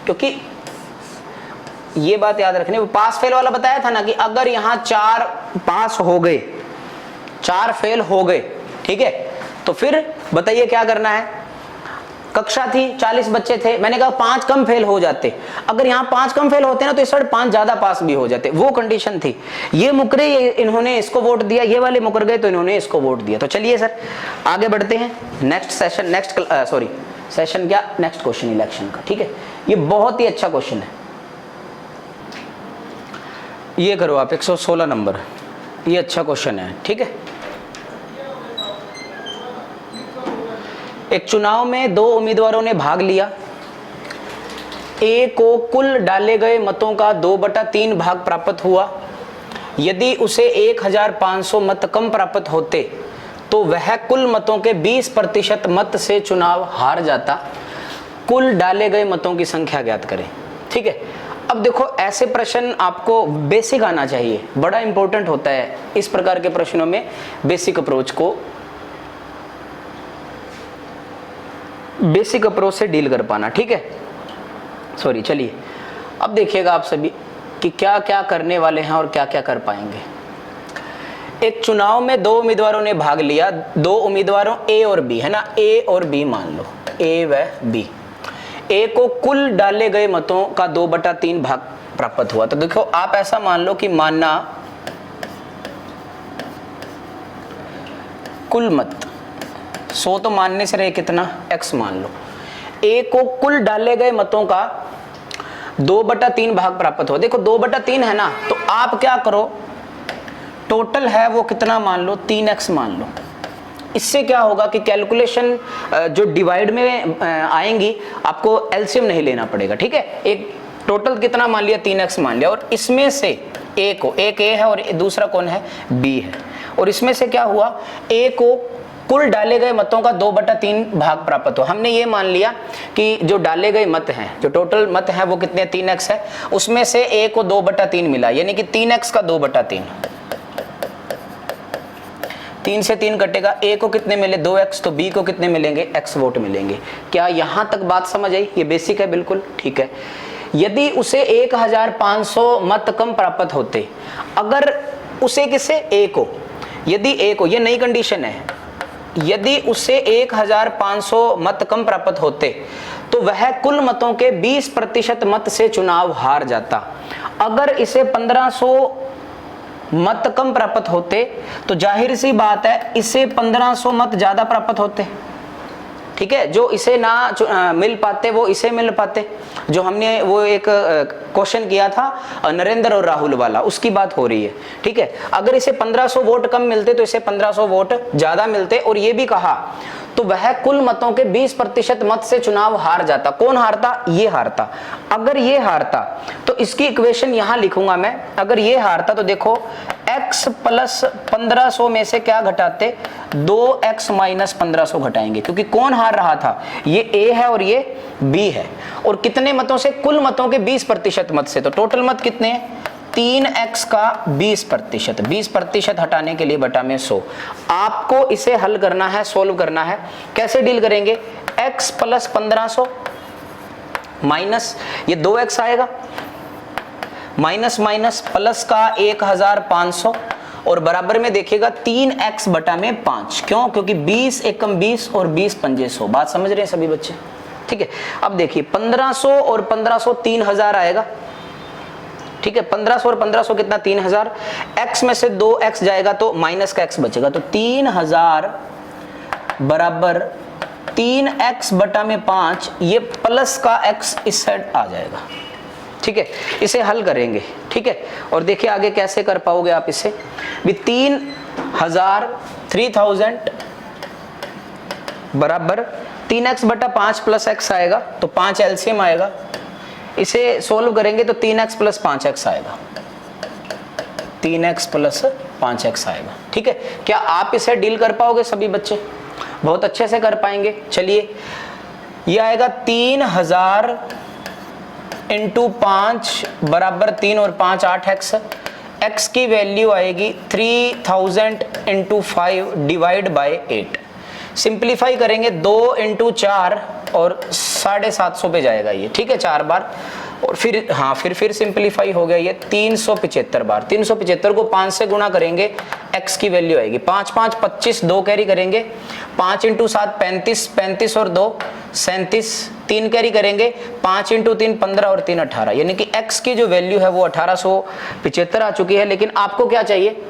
क्योंकि ये बात याद रखनी, पास फेल वाला बताया था ना कि अगर यहां 4 पास हो गए, 4 फेल हो गए, ठीक है, तो फिर बताइए क्या करना है? कक्षा थी 40 बच्चे थे, मैंने कहा 5 कम फेल हो जाते। अगर यहाँ 5 कम फेल होते ना तो इस साइड 5 ज्यादा पास भी हो जाते, वो कंडीशन थी। ये मुकरे, इन्होंने इसको वोट दिया, ये वाले मुकर गए तो इन्होंने इसको वोट दिया। तो चलिए सर आगे बढ़ते हैं, next session, next question election का। ठीक है, ये बहुत ही अच्छा क्वेश्चन है, ये करो आप 116 नंबर, ये अच्छा क्वेश्चन है। ठीक है, एक चुनाव में 2 उम्मीदवारों ने भाग लिया। ए को कुल डाले गए मतों का 2/3 भाग प्राप्त हुआ। यदि उसे 1500 मत कम प्राप्त होते तो वह कुल मतों के 20% मत से चुनाव हार जाता। कुल डाले गए मतों की संख्या ज्ञात करें। ठीक है, अब देखो ऐसे प्रश्न आपको बेसिक आना चाहिए, बड़ा इंपॉर्टेंट होता है इस प्रकार के प्रश्नों में बेसिक अप्रोच को बेसिक अप्रोच से डील कर पाना, ठीक है। सॉरी, चलिए अब देखिएगा आप सभी कि क्या क्या करने वाले हैं और क्या क्या कर पाएंगे। एक चुनाव में दो उम्मीदवारों ने भाग लिया, दो उम्मीदवारों ए और बी, है ना, ए और बी मान लो, ए व बी। ए को कुल डाले गए मतों का 2/3 भाग प्राप्त हुआ। तो देखो आप ऐसा मान लो कि मानना कुल मत 100 तो मानने से रहे कितना, x मान लो। ए को कुल डाले गए मतों का 2/3 भाग प्राप्त हुआ। देखो 2/3 है ना, तो आप क्या करो, टोटल है वो कितना मान लो, 3x मान लो। इससे क्या होगा कि कैलकुलेशन जो डिवाइड में आएंगी आपको एलसीएम नहीं लेना पड़ेगा, ठीक है। एक टोटल कितना मान लिया, 3x मान लिया, और इसमें से ए को, एक ए है और दूसरा कौन है, बी है, और इसमें से क्या हुआ, ए को कुल डाले गए मतों का 2/3 भाग प्राप्त हुआ। हमने ये मान लिया कि जो डाले गए मत हैं, जो टोटल मत हैं वो कितने, 3x है, उसमें से ए को 2/3 मिला, यानी कि 3x का 2/3। 3 से 3 कटेगा, ए को कितने मिले, 2x, तो बी को कितने मिलेंगे, x वोट मिलेंगे। क्या यहां तक बात समझ आई, ये बेसिक है बिल्कुल, ठीक है। यदि उसे 1500 मत कम प्राप्त होते, अगर उसे किसे, ए को, यदि ए को, ये नई कंडीशन है, यदि उसे 1500 मत कम प्राप्त होते तो वह कुल मतों के 20% मत से चुनाव हार जाता। अगर इसे 1500 मत कम प्राप्त होते तो जाहिर सी बात है इसे 1500 मत ज्यादा प्राप्त होते, ठीक है। जो इसे ना मिल पाते वो इसे मिल पाते। जो हमने वो एक क्वेश्चन किया था नरेंद्र और राहुल वाला, उसकी बात हो रही है, ठीक है। अगर इसे 1500 वोट कम मिलते तो इसे 1500 वोट ज्यादा मिलते, और ये भी कहा तो वह कुल मतों के 20% मत से चुनाव हार जाता। कौन हारता, ये हारता। अगर ये हारता तो इसकी इक्वेशन यहां लिखूंगा मैं, अगर ये हारता तो देखो x प्लस 1500 में से क्या घटाते, 2x माइनस 1500 घटाएंगे, क्योंकि कौन हार रहा था, ये a है और ये b है, और कितने मतों से, कुल मतों के 20% मत से। तो टोटल मत कितने हैं, 3x का 20%, 20% हटाने के लिए बटा में 100। आपको इसे हल करना है, सोल्व करना है। कैसे डील करेंगे, x प्लस 1500 माइनस ये 2x आएगा, माइनस माइनस प्लस का 1500, और बराबर में देखिएगा 3x बटा में 5। क्यों, क्योंकि 20 एकम 20 और 20 पंजे 100। बात समझ रहे हैं सभी बच्चे, ठीक है। अब देखिए 1500 और 1500 3000 आएगा, ठीक है। 1500 और 1500 कितना, 3000। x में से 2x जाएगा तो माइनस का x बचेगा, तो 3000 बराबर 3x बटा में 5, ये प्लस का x इस साइड आ जाएगा, ठीक है। इसे हल करेंगे, ठीक है। और देखिए आगे कैसे कर पाओगे आप इसे भी। 3000 बराबर 3x बटा 5 प्लस x आएगा, तो 5 एलसीएम आएगा। इसे सोल्व करेंगे तो 3x प्लस 5x आएगा, 3x प्लस 5x आएगा, ठीक है। क्या आप इसे डील कर पाओगे सभी बच्चे, बहुत अच्छे से कर पाएंगे। चलिए ये आएगा 3000 इंटू 5 बराबर 3 और 5 8x। x की वैल्यू आएगी 3000 इंटू 5 डिवाइड बाय 8। सिंप्लीफाई करेंगे 2 इंटू 4 और 750 पे जाएगा ये, ठीक है, 4 बार। और फिर हाँ फिर सिंप्लीफाई हो गया ये 375 बार। 375 को 5 से गुणा करेंगे, x की वैल्यू आएगी 5 5 25, 2 कैरी करेंगे, 5 इंटू 7 35, 35 और 2 37, 3 कैरी करेंगे, 5 इंटू 3 15 और 3 18, यानी कि x की जो वैल्यू है वो 1875 आ चुकी है। लेकिन आपको क्या चाहिए,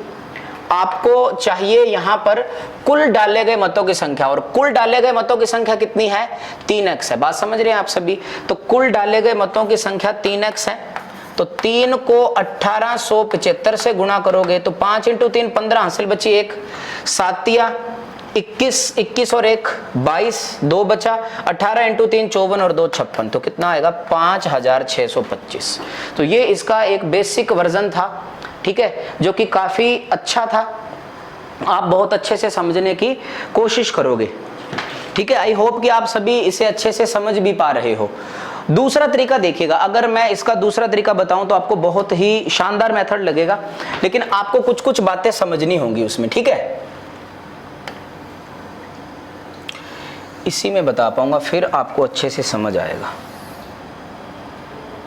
आपको चाहिए यहां पर कुल डाले गए मतों की संख्या, और कुल डाले गए मतों की संख्या कितनी है, 3x है। बात समझ रहे हैं आप सभी। तो कुल डाले गए मतों की संख्या 3x है, तो 3 को 1875 से गुणा करोगे तो 5 इंटू 3 15, हासिल बची 1, 7 21, 21 और 1 22, 2 बचा, 18 इंटू 3 54 और 2 56, तो कितना आएगा 5625। तो ये इसका एक बेसिक वर्जन था, ठीक है, जो कि काफी अच्छा था। आप बहुत अच्छे से समझने की कोशिश करोगे, ठीक है। आई होप कि आप सभी इसे अच्छे से समझ भी पा रहे हो। दूसरा तरीका देखिएगा, अगर मैं इसका दूसरा तरीका बताऊं तो आपको बहुत ही शानदार मेथड लगेगा, लेकिन आपको कुछ कुछ बातें समझनी होंगी उसमें, ठीक है। इसी में बता पाऊंगा, फिर आपको अच्छे से समझ आएगा।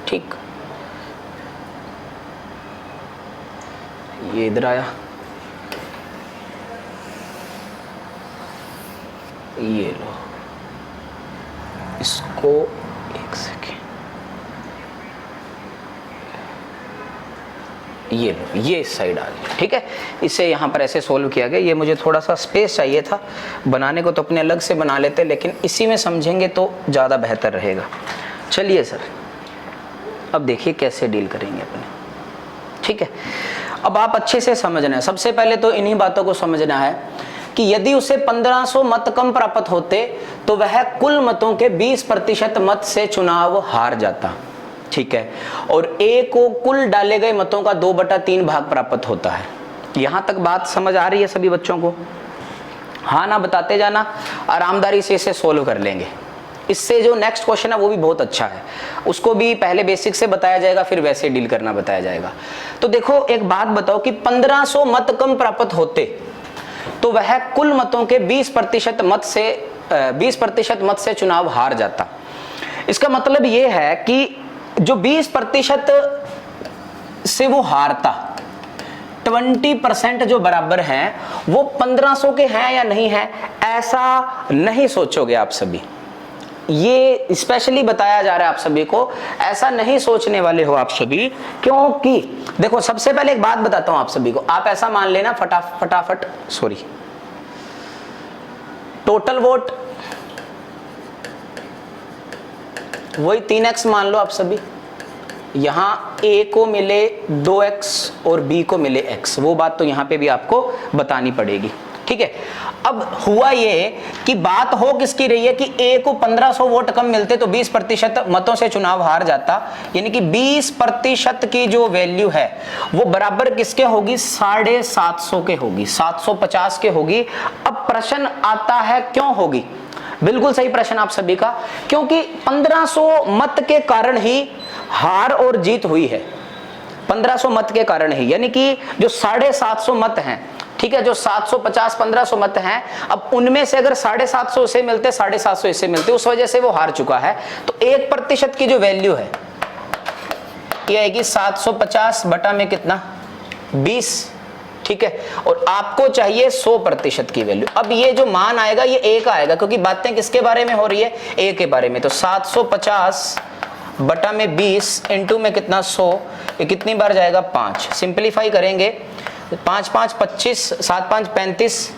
ठीक, ये इधर आया, ये लो, इसको एक सेकेंड, ये लो, ये इस साइड आ गया। ठीक है, इसे यहाँ पर ऐसे सोल्व किया गया। ये मुझे थोड़ा सा स्पेस चाहिए था बनाने को, तो अपने अलग से बना लेते, लेकिन इसी में समझेंगे तो ज़्यादा बेहतर रहेगा। चलिए सर, अब देखिए कैसे डील करेंगे अपने। ठीक है, अब आप अच्छे से समझना है। सबसे पहले तो इन्हीं बातों को समझना है कि यदि उसे 1500 मत कम प्राप्त होते तो वह कुल मतों के 20% मत से चुनाव हार जाता। ठीक है, और ए को कुल डाले गए मतों का 2/3 भाग प्राप्त होता है। यहां तक बात समझ आ रही है सभी बच्चों को? हाँ ना बताते जाना, आरामदारी से इसे सोल्व कर लेंगे। इससे जो नेक्स्ट क्वेश्चन है वो भी बहुत अच्छा है, उसको भी पहले बेसिक से बताया जाएगा, फिर वैसे डील करना बताया जाएगा। तो देखो एक बात बताओ कि 1500 मत कम प्राप्त होते तो वह कुल मतों के 20% मत से चुनाव हार जाता। इसका मतलब यह है कि जो 20% से वो हारता, 20% जो बराबर हैं वो 1500 के हैं या नहीं है, ऐसा नहीं सोचोगे आप सभी। ये स्पेशली बताया जा रहा है आप सभी को, ऐसा नहीं सोचने वाले हो आप सभी। क्योंकि देखो सबसे पहले एक बात बताता हूं आप सभी को, आप ऐसा मान लेना फटाफट टोटल वोट वही 3x मान लो आप सभी। यहां A को मिले 2x और B को मिले x, वो बात तो यहां पे भी आपको बतानी पड़ेगी। ठीक है, अब हुआ ये कि बात हो किसकी रही है कि A को 1500 वोट कम मिलते तो 20% मतों से चुनाव हार जाता, यानी कि 20% की जो वैल्यू है वो बराबर किसके होगी, 750 के होगी, 750 के होगी। अब प्रश्न आता है क्यों होगी, बिल्कुल सही प्रश्न आप सभी का, क्योंकि 1500 मत के कारण ही हार और जीत हुई है। 1500 मत के कारण ही, यानी कि जो 750 मत हैं, ठीक है, जो 750 1500 मत हैं, अब उनमें से अगर 750 इसे मिलते, 750 इसे मिलते, उस वजह से वो हार चुका है। तो 1% की जो वैल्यू है ये आएगी 750 बटा में कितना, 20। ठीक है, और आपको चाहिए 100% की वैल्यू। अब ये जो मान आएगा ये A का आएगा, क्योंकि बातें किसके बारे में हो रही है, A के बारे में। तो 750 बटा में 20 इंटू में कितना 100, ये कितनी बार जाएगा 5। सिंप्लीफाई करेंगे 5 5 25, 7 5 35,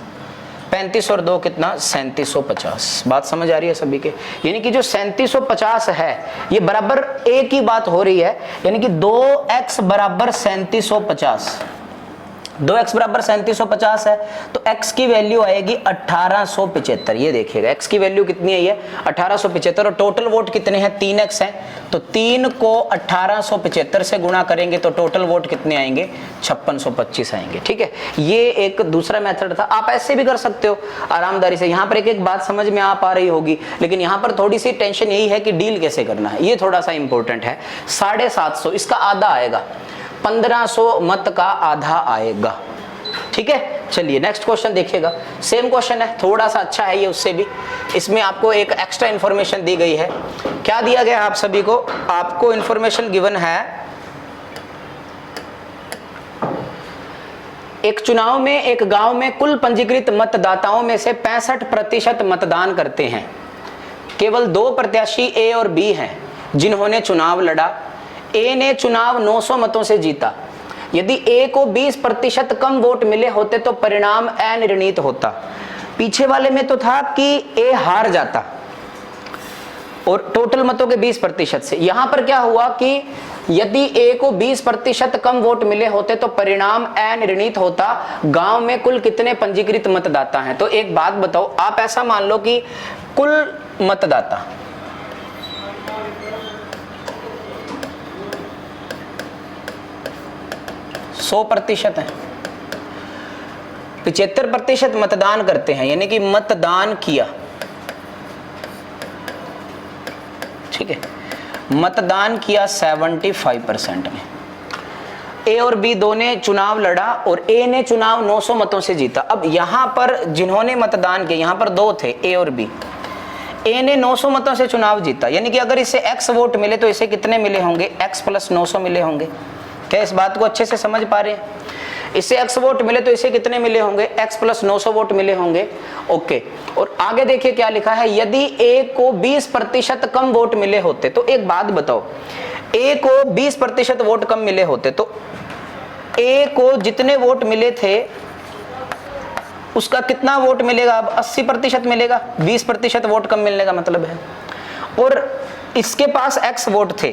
35 और 2 कितना 3750। बात समझ आ रही है सभी के? यानी कि जो 3750 है ये बराबर A की बात हो रही है, यानी कि 2x बराबर 3750, 2x बराबर 3750 है, तो x की वैल्यू आएगी 1875। ये देखिएगा x की वैल्यू कितनी है, ये 1875, और टोटल वोट कितने हैं, 3x है, तो 3 को 1875 से गुणा करेंगे तो टोटल वोट कितने आएंगे, 5625 आएंगे। ठीक है, ये एक दूसरा मेथड था, आप ऐसे भी कर सकते हो आरामदारी से। यहाँ पर एक बात समझ में आ पा रही होगी, लेकिन यहाँ पर थोड़ी सी टेंशन यही है कि डील कैसे करना है, ये थोड़ा सा इंपॉर्टेंट है। 750 इसका आधा आएगा, 1500 मत का आधा आएगा। ठीक है, चलिए नेक्स्ट क्वेश्चन देखिएगा। सेम क्वेश्चन है, थोड़ा सा अच्छा है ये उससे भी। इसमें आपको एक एक्स्ट्रा इंफॉर्मेशन दी गई है। क्या दिया गया आप सभी को, आपको इंफॉर्मेशन गिवन है, एक चुनाव में एक गांव में कुल पंजीकृत मतदाताओं में से 65% मतदान करते हैं। केवल 2 प्रत्याशी A और B हैं जिन्होंने चुनाव लड़ा। A ने चुनाव 900 मतों से जीता। यदि A को 20% कम वोट मिले होते तो परिणाम अनिर्णीत होता। पीछे वाले में तो था कि A हार जाता और टोटल मतों के 20% से। यहां पर क्या हुआ कि यदि A को 20% कम वोट मिले होते तो परिणाम अनिर्णीत होता। गांव में कुल कितने पंजीकृत मतदाता हैं? तो एक बात बताओ, आप ऐसा मान लो कि कुल मतदाता 100% है, 75% मतदान करते हैं, यानी कि मतदान किया। ठीक है, मतदान किया 75% ने। A और B दोनों चुनाव लड़ा और A ने चुनाव 900 मतों से जीता। अब यहां पर जिन्होंने मतदान किया, यहां पर 2 थे, A और B। ए ने 900 मतों से चुनाव जीता, यानी कि अगर इसे x वोट मिले तो इसे कितने मिले होंगे, x + 900 मिले होंगे। क्या इस बात को अच्छे से समझ पा रहे हैं? इसे x वोट मिले तो इसे कितने मिले होंगे, x + 900 वोट मिले होंगे। ओके, और आगे देखिए क्या लिखा है, यदि a को 20% कम वोट मिले होते, तो एक बात बताओ, a को 20% वोट कम मिले होते तो a को जितने वोट मिले थे उसका कितना वोट मिलेगा, अब 80% मिलेगा, 20% वोट कम मिलने का मतलब है। और इसके पास x वोट थे,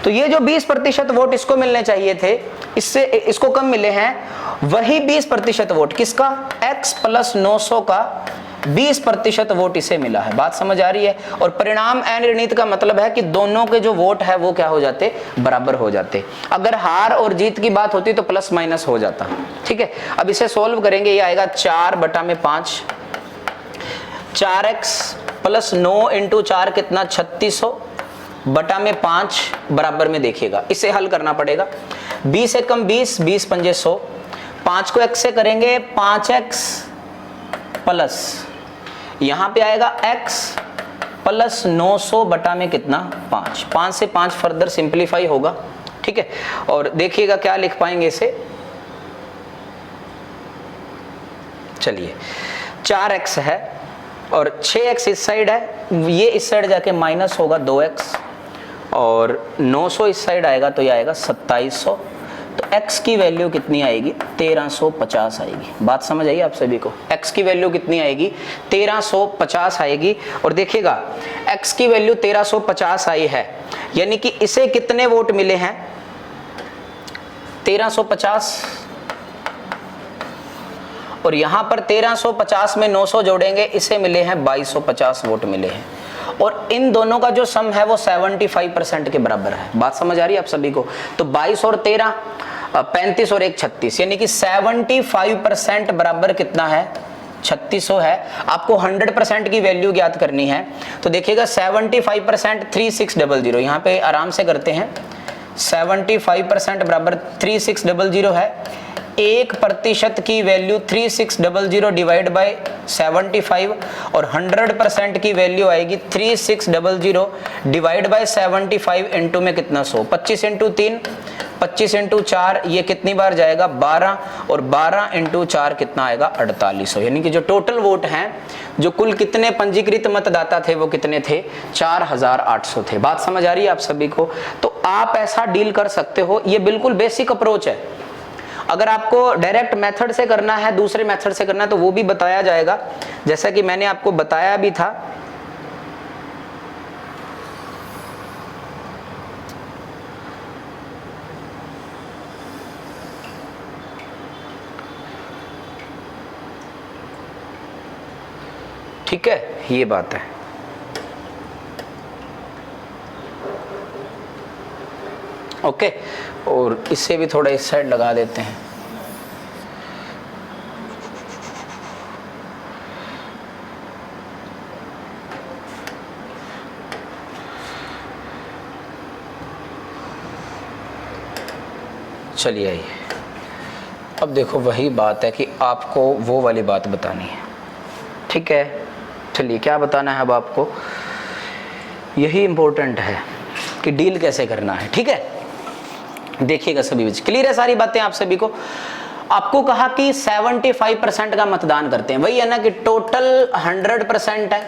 तो ये जो 20% वोट इसको मिलने चाहिए थे, इससे इसको कम मिले हैं, वही 20% वोट किसका, x + 900 का 20% वोट इसे मिला है। बात समझ आ रही है? और परिणाम अनिर्णीत का मतलब है कि दोनों के जो वोट है वो क्या हो जाते, बराबर हो जाते। अगर हार और जीत की बात होती तो + हो जाता। ठीक है, अब इसे सोल्व करेंगे, ये आएगा 4/5, 4x + 9 × 4 कितना, 3600 बटा में 5 बराबर में, देखिएगा इसे हल करना पड़ेगा। 20 × 20, 20 × 5 100, 5 को x से करेंगे 5x प्लस यहां पे आएगा x + 900 बटा में कितना, 5, 5 से 5 फर्दर सिंप्लीफाई होगा। ठीक है, और देखिएगा क्या लिख पाएंगे इसे, चलिए 4x है और 6x इस साइड है, ये इस साइड जाके माइनस होगा 2x, और 900 इस साइड आएगा तो ये आएगा 2700। तो x की वैल्यू कितनी आएगी, 1350 आएगी। बात समझ आई आप सभी को? x की वैल्यू कितनी आएगी, 1350 आएगी। और देखिएगा x की वैल्यू 1350 आई है, यानी कि इसे कितने वोट मिले हैं, 1350, और यहां पर 1350 में 900 जोड़ेंगे, इसे मिले हैं 2250 वोट मिले हैं। और इन दोनों का जो सम है वो 75% के बराबर है। बात समझ आ रही है आप सभी को? तो 22 और 13 35 और 1 36, यानी कि 75% बराबर कितना है, 3600 है। आपको 100% की वैल्यू ज्ञात करनी है, तो देखिएगा 75% 3600, यहाँ पे आराम से करते हैं। 75% बराबर 3600 है। 1% की वैल्यू 3600 डिवाइड बाय 75, और 100% की वैल्यू आएगी 3600 डिवाइड बाय 75 इंटू में कितना, 100। 25 × 3, 25 × 4, ये कितनी बार जाएगा, 12, और 12 × 4 कितना आएगा, 4800। यानी कि जो टोटल वोट हैं, जो कुल कितने पंजीकृत मतदाता थे वो कितने थे, 4800 थे। बात समझ आ रही है आप सभी को? तो आप ऐसा डील कर सकते हो, ये बिल्कुल बेसिक अप्रोच है। अगर आपको डायरेक्ट मेथड से करना है, दूसरे मेथड से करना है, तो वो भी बताया जाएगा, जैसा कि मैंने आपको बताया भी था। ठीक है, ये बात है। ओके, और इससे भी थोड़ा इस साइड लगा देते हैं। चलिए आइए, अब देखो वही बात है कि आपको वो वाली बात बतानी है। ठीक है, चलिए क्या बताना है अब आपको, यही इंपॉर्टेंट है कि डील कैसे करना है। ठीक है, देखिएगा सभी बच्चे, क्लियर है सारी बातें आप सभी को? आपको कहा कि 75% का मतदान करते हैं, वही है ना कि टोटल 100% है,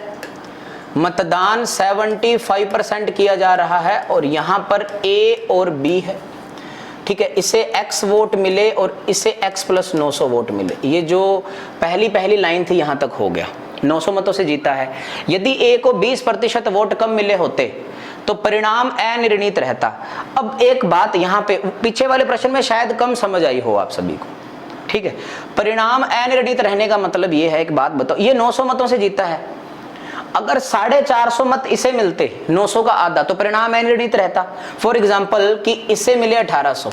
मतदान 75% किया जा रहा है, और यहां पर A और B है। ठीक है, इसे x वोट मिले और इसे x + 900 वोट मिले। ये जो पहली लाइन थी यहां तक हो गया, 900 मतों से जीता है। यदि A को 20% वोट कम मिले होते तो परिणाम अनिर्णीत रहता। अब एक बात यहाँ पे पीछे वाले प्रश्न में शायद कम समझ आई हो आप सभी को। ठीक है, परिणाम अनिर्णीत रहने का मतलब ये है, एक बात बताओ, ये 900 मतों से जीता है, अगर 450 मत इसे मिलते, 900 का आधा, तो परिणाम अनिर्णीत रहता। फॉर एग्जाम्पल कि इसे मिले 1800,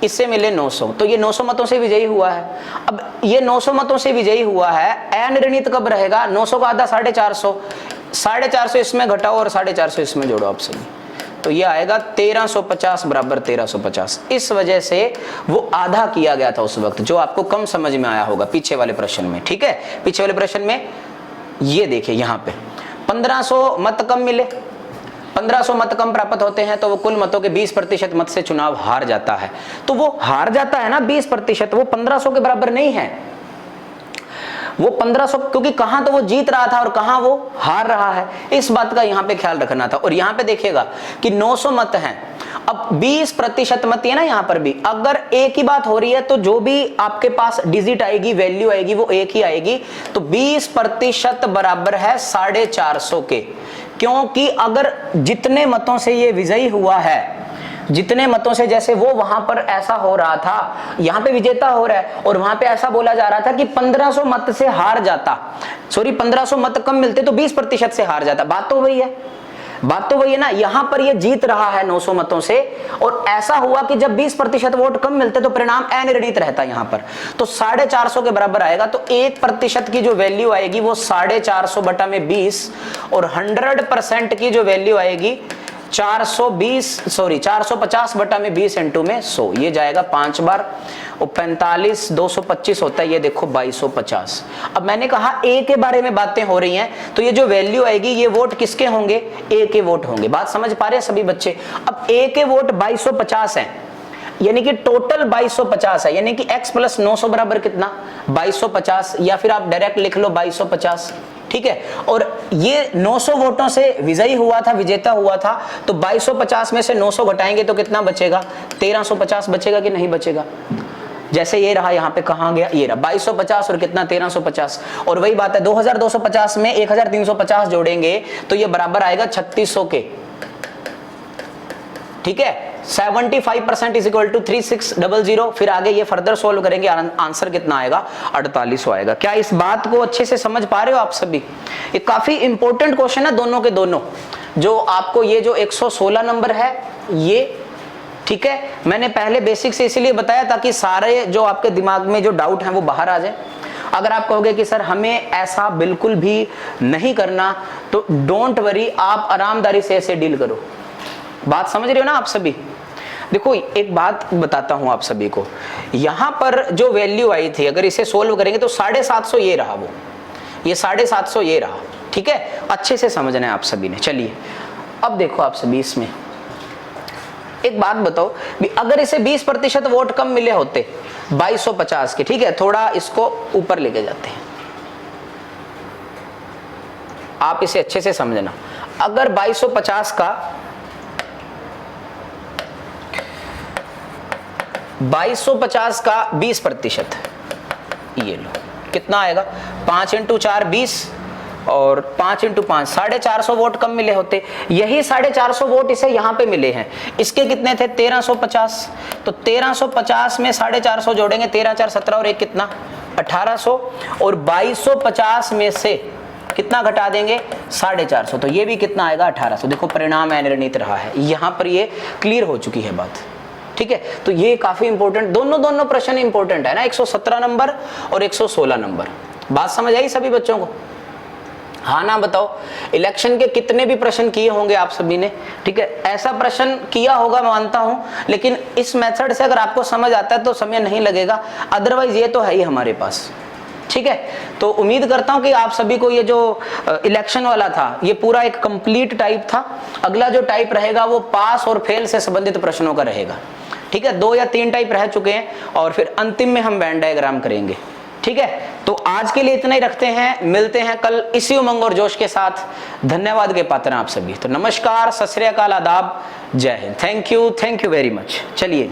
इससे मिले 900, तो ये 900 मतों से विजयी हुआ है। अब ये 900 मतों से विजयी हुआ है, अनिर्णीत कब रहेगा, 900 का आधा 450, 450 इसमें घटाओ और 450 इसमें जोड़ो आप सभी, तो ये आएगा 1350 बराबर 1350। इस वजह से वो आधा किया गया था उस वक्त, जो आपको कम समझ में आया होगा पीछे वाले प्रश्न में। ठीक है, पीछे वाले प्रश्न में ये देखिए, यहाँ पे 1500 मत कम मिले, 1500 मत कम प्राप्त होते हैं तो वो कुल मतों के 20% मत से चुनाव हार जाता है। तो वो हार जाता है ना 20%, वो 1500 के बराबर नहीं है। वो 1500, क्योंकि कहां तो वो जीत रहा था और कहां वो हार रहा है, इस बात का यहां पे ख्याल रखना था। और यहां पे देखिएगा कि 900 मत हैं, अब 20% मत है ना, यहां पर भी अगर एक ही बात हो रही है तो जो भी आपके पास डिजिट आएगी, वैल्यू आएगी, वो एक ही आएगी। तो 20% बराबर है 450 के, क्योंकि अगर जितने मतों से ये विजयी हुआ है, जितने मतों से, जैसे वो वहां पर ऐसा हो रहा था, यहां पे विजेता हो रहा है और वहां पे ऐसा बोला जा रहा था कि 1500 मत से हार जाता, सॉरी 1500 मत कम मिलते तो 20% से हार जाता। बात तो वही है, बात तो वही है ना। यहां पर ये जीत रहा है 900 मतों से, और ऐसा हुआ कि जब 20% वोट कम मिलते तो परिणाम अनिर्णित रहता यहां पर, तो 450 के बराबर आएगा। तो 1% की जो वैल्यू आएगी वो 450 बटा में 20, और 100% की जो वैल्यू आएगी 450 बटा में 20 इंटू में 100, ये जाएगा 5 बार, और 45 225 होता है, ये देखो 2250। अब मैंने कहा ए के बारे में बातें हो रही हैं, तो ये जो वैल्यू आएगी ये वोट किसके होंगे, ए के वोट होंगे। बात समझ पा रहे हैं सभी बच्चे। अब ए के वोट 2250 है, यानी कि टोटल 2250 है, यानी कि x प्लस 900 बराबर कितना, 2250, या फिर आप डायरेक्ट लिख लो 2250, ठीक है। और ये 900 वोटों से विजयी हुआ था, विजेता हुआ था, तो 2250 में से 900 घटाएंगे तो कितना बचेगा, 1350 बचेगा कि नहीं बचेगा। जैसे ये रहा, यहाँ पे कहाँ गया, ये रहा 2250 और कितना 1350, और वही बात है 2250 में 1350 जोड़ेंगे तो ये बराबर आएगा 3600 के, ठीक है। 75% इज इक्वल टू 3600, फिर आगे ये फर्दर सोल्व करेंगे, आंसर कितना आएगा 4800 आएगा। क्या इस बात को अच्छे से समझ पा रहे हो आप सभी। ये काफी इंपॉर्टेंट क्वेश्चन है दोनों के दोनों, जो आपको ये जो 116 नंबर है ये, ठीक है, मैंने पहले बेसिक से इसीलिए बताया ताकि सारे जो आपके दिमाग में जो डाउट है वो बाहर आ जाए। अगर आप कहोगे कि सर हमें ऐसा बिल्कुल भी नहीं करना, तो डोंट वरी, आप आरामदारी से ऐसे डील करो। बात समझ रहे हो ना आप सभी। देखो एक बात बताता हूं आप सभी को, यहां पर जो वैल्यू आई थी अगर इसे सोल्व करेंगे तो 750 ये रहा, वो ये 750 ये रहा, ठीक है। अच्छे से समझना है आप सभी ने। चलिए अब देखो आप सभी, इसमें एक बात बताओ भी, अगर इसे 20% वोट कम मिले होते 2250 के, ठीक है, थोड़ा इसको ऊपर लेके जाते हैं, आप इसे अच्छे से समझना। अगर 2250 का 20% ये लो, कितना आएगा, 5 × 4 20, और 5 × 5 450 वोट कम मिले होते। यही 450 वोट इसे यहाँ पे मिले हैं, इसके कितने थे 1350, तो 1350 में 450 जोड़ेंगे, 13 4 17 और एक कितना 1800, और 2250 में से कितना घटा देंगे 450, तो ये भी कितना आएगा 1800। देखो परिणाम अनिर्णित रहा है, यहाँ पर ये क्लियर हो चुकी है बात, ठीक है। तो ये काफी इंपॉर्टेंट, दोनों प्रश्न इंपॉर्टेंट है ना, 117 नंबर और 116 नंबर। बात समझ आई सभी बच्चों को, हाँ ना बताओ। इलेक्शन के कितने भी प्रश्न किए होंगे आप सभी ने, ठीक है, ऐसा प्रश्न किया होगा मानता हूं, लेकिन इस मेथड से अगर आपको समझ आता है तो समय नहीं लगेगा, अदरवाइज ये तो है ही हमारे पास, ठीक है। तो उम्मीद करता हूं कि आप सभी को ये जो इलेक्शन वाला था ये पूरा एक कंप्लीट टाइप था। अगला जो टाइप रहेगा वो पास और फेल से संबंधित प्रश्नों का रहेगा, ठीक है। 2 या 3 टाइप रह चुके हैं, और फिर अंतिम में हम वेन डायग्राम करेंगे, ठीक है। तो आज के लिए इतना ही रखते हैं, मिलते हैं कल इसी उमंग और जोश के साथ। धन्यवाद के पात्र आप सभी। तो नमस्कार, सत श्री अकाल, आदाब, जय Hind, thank you very much. चलिए।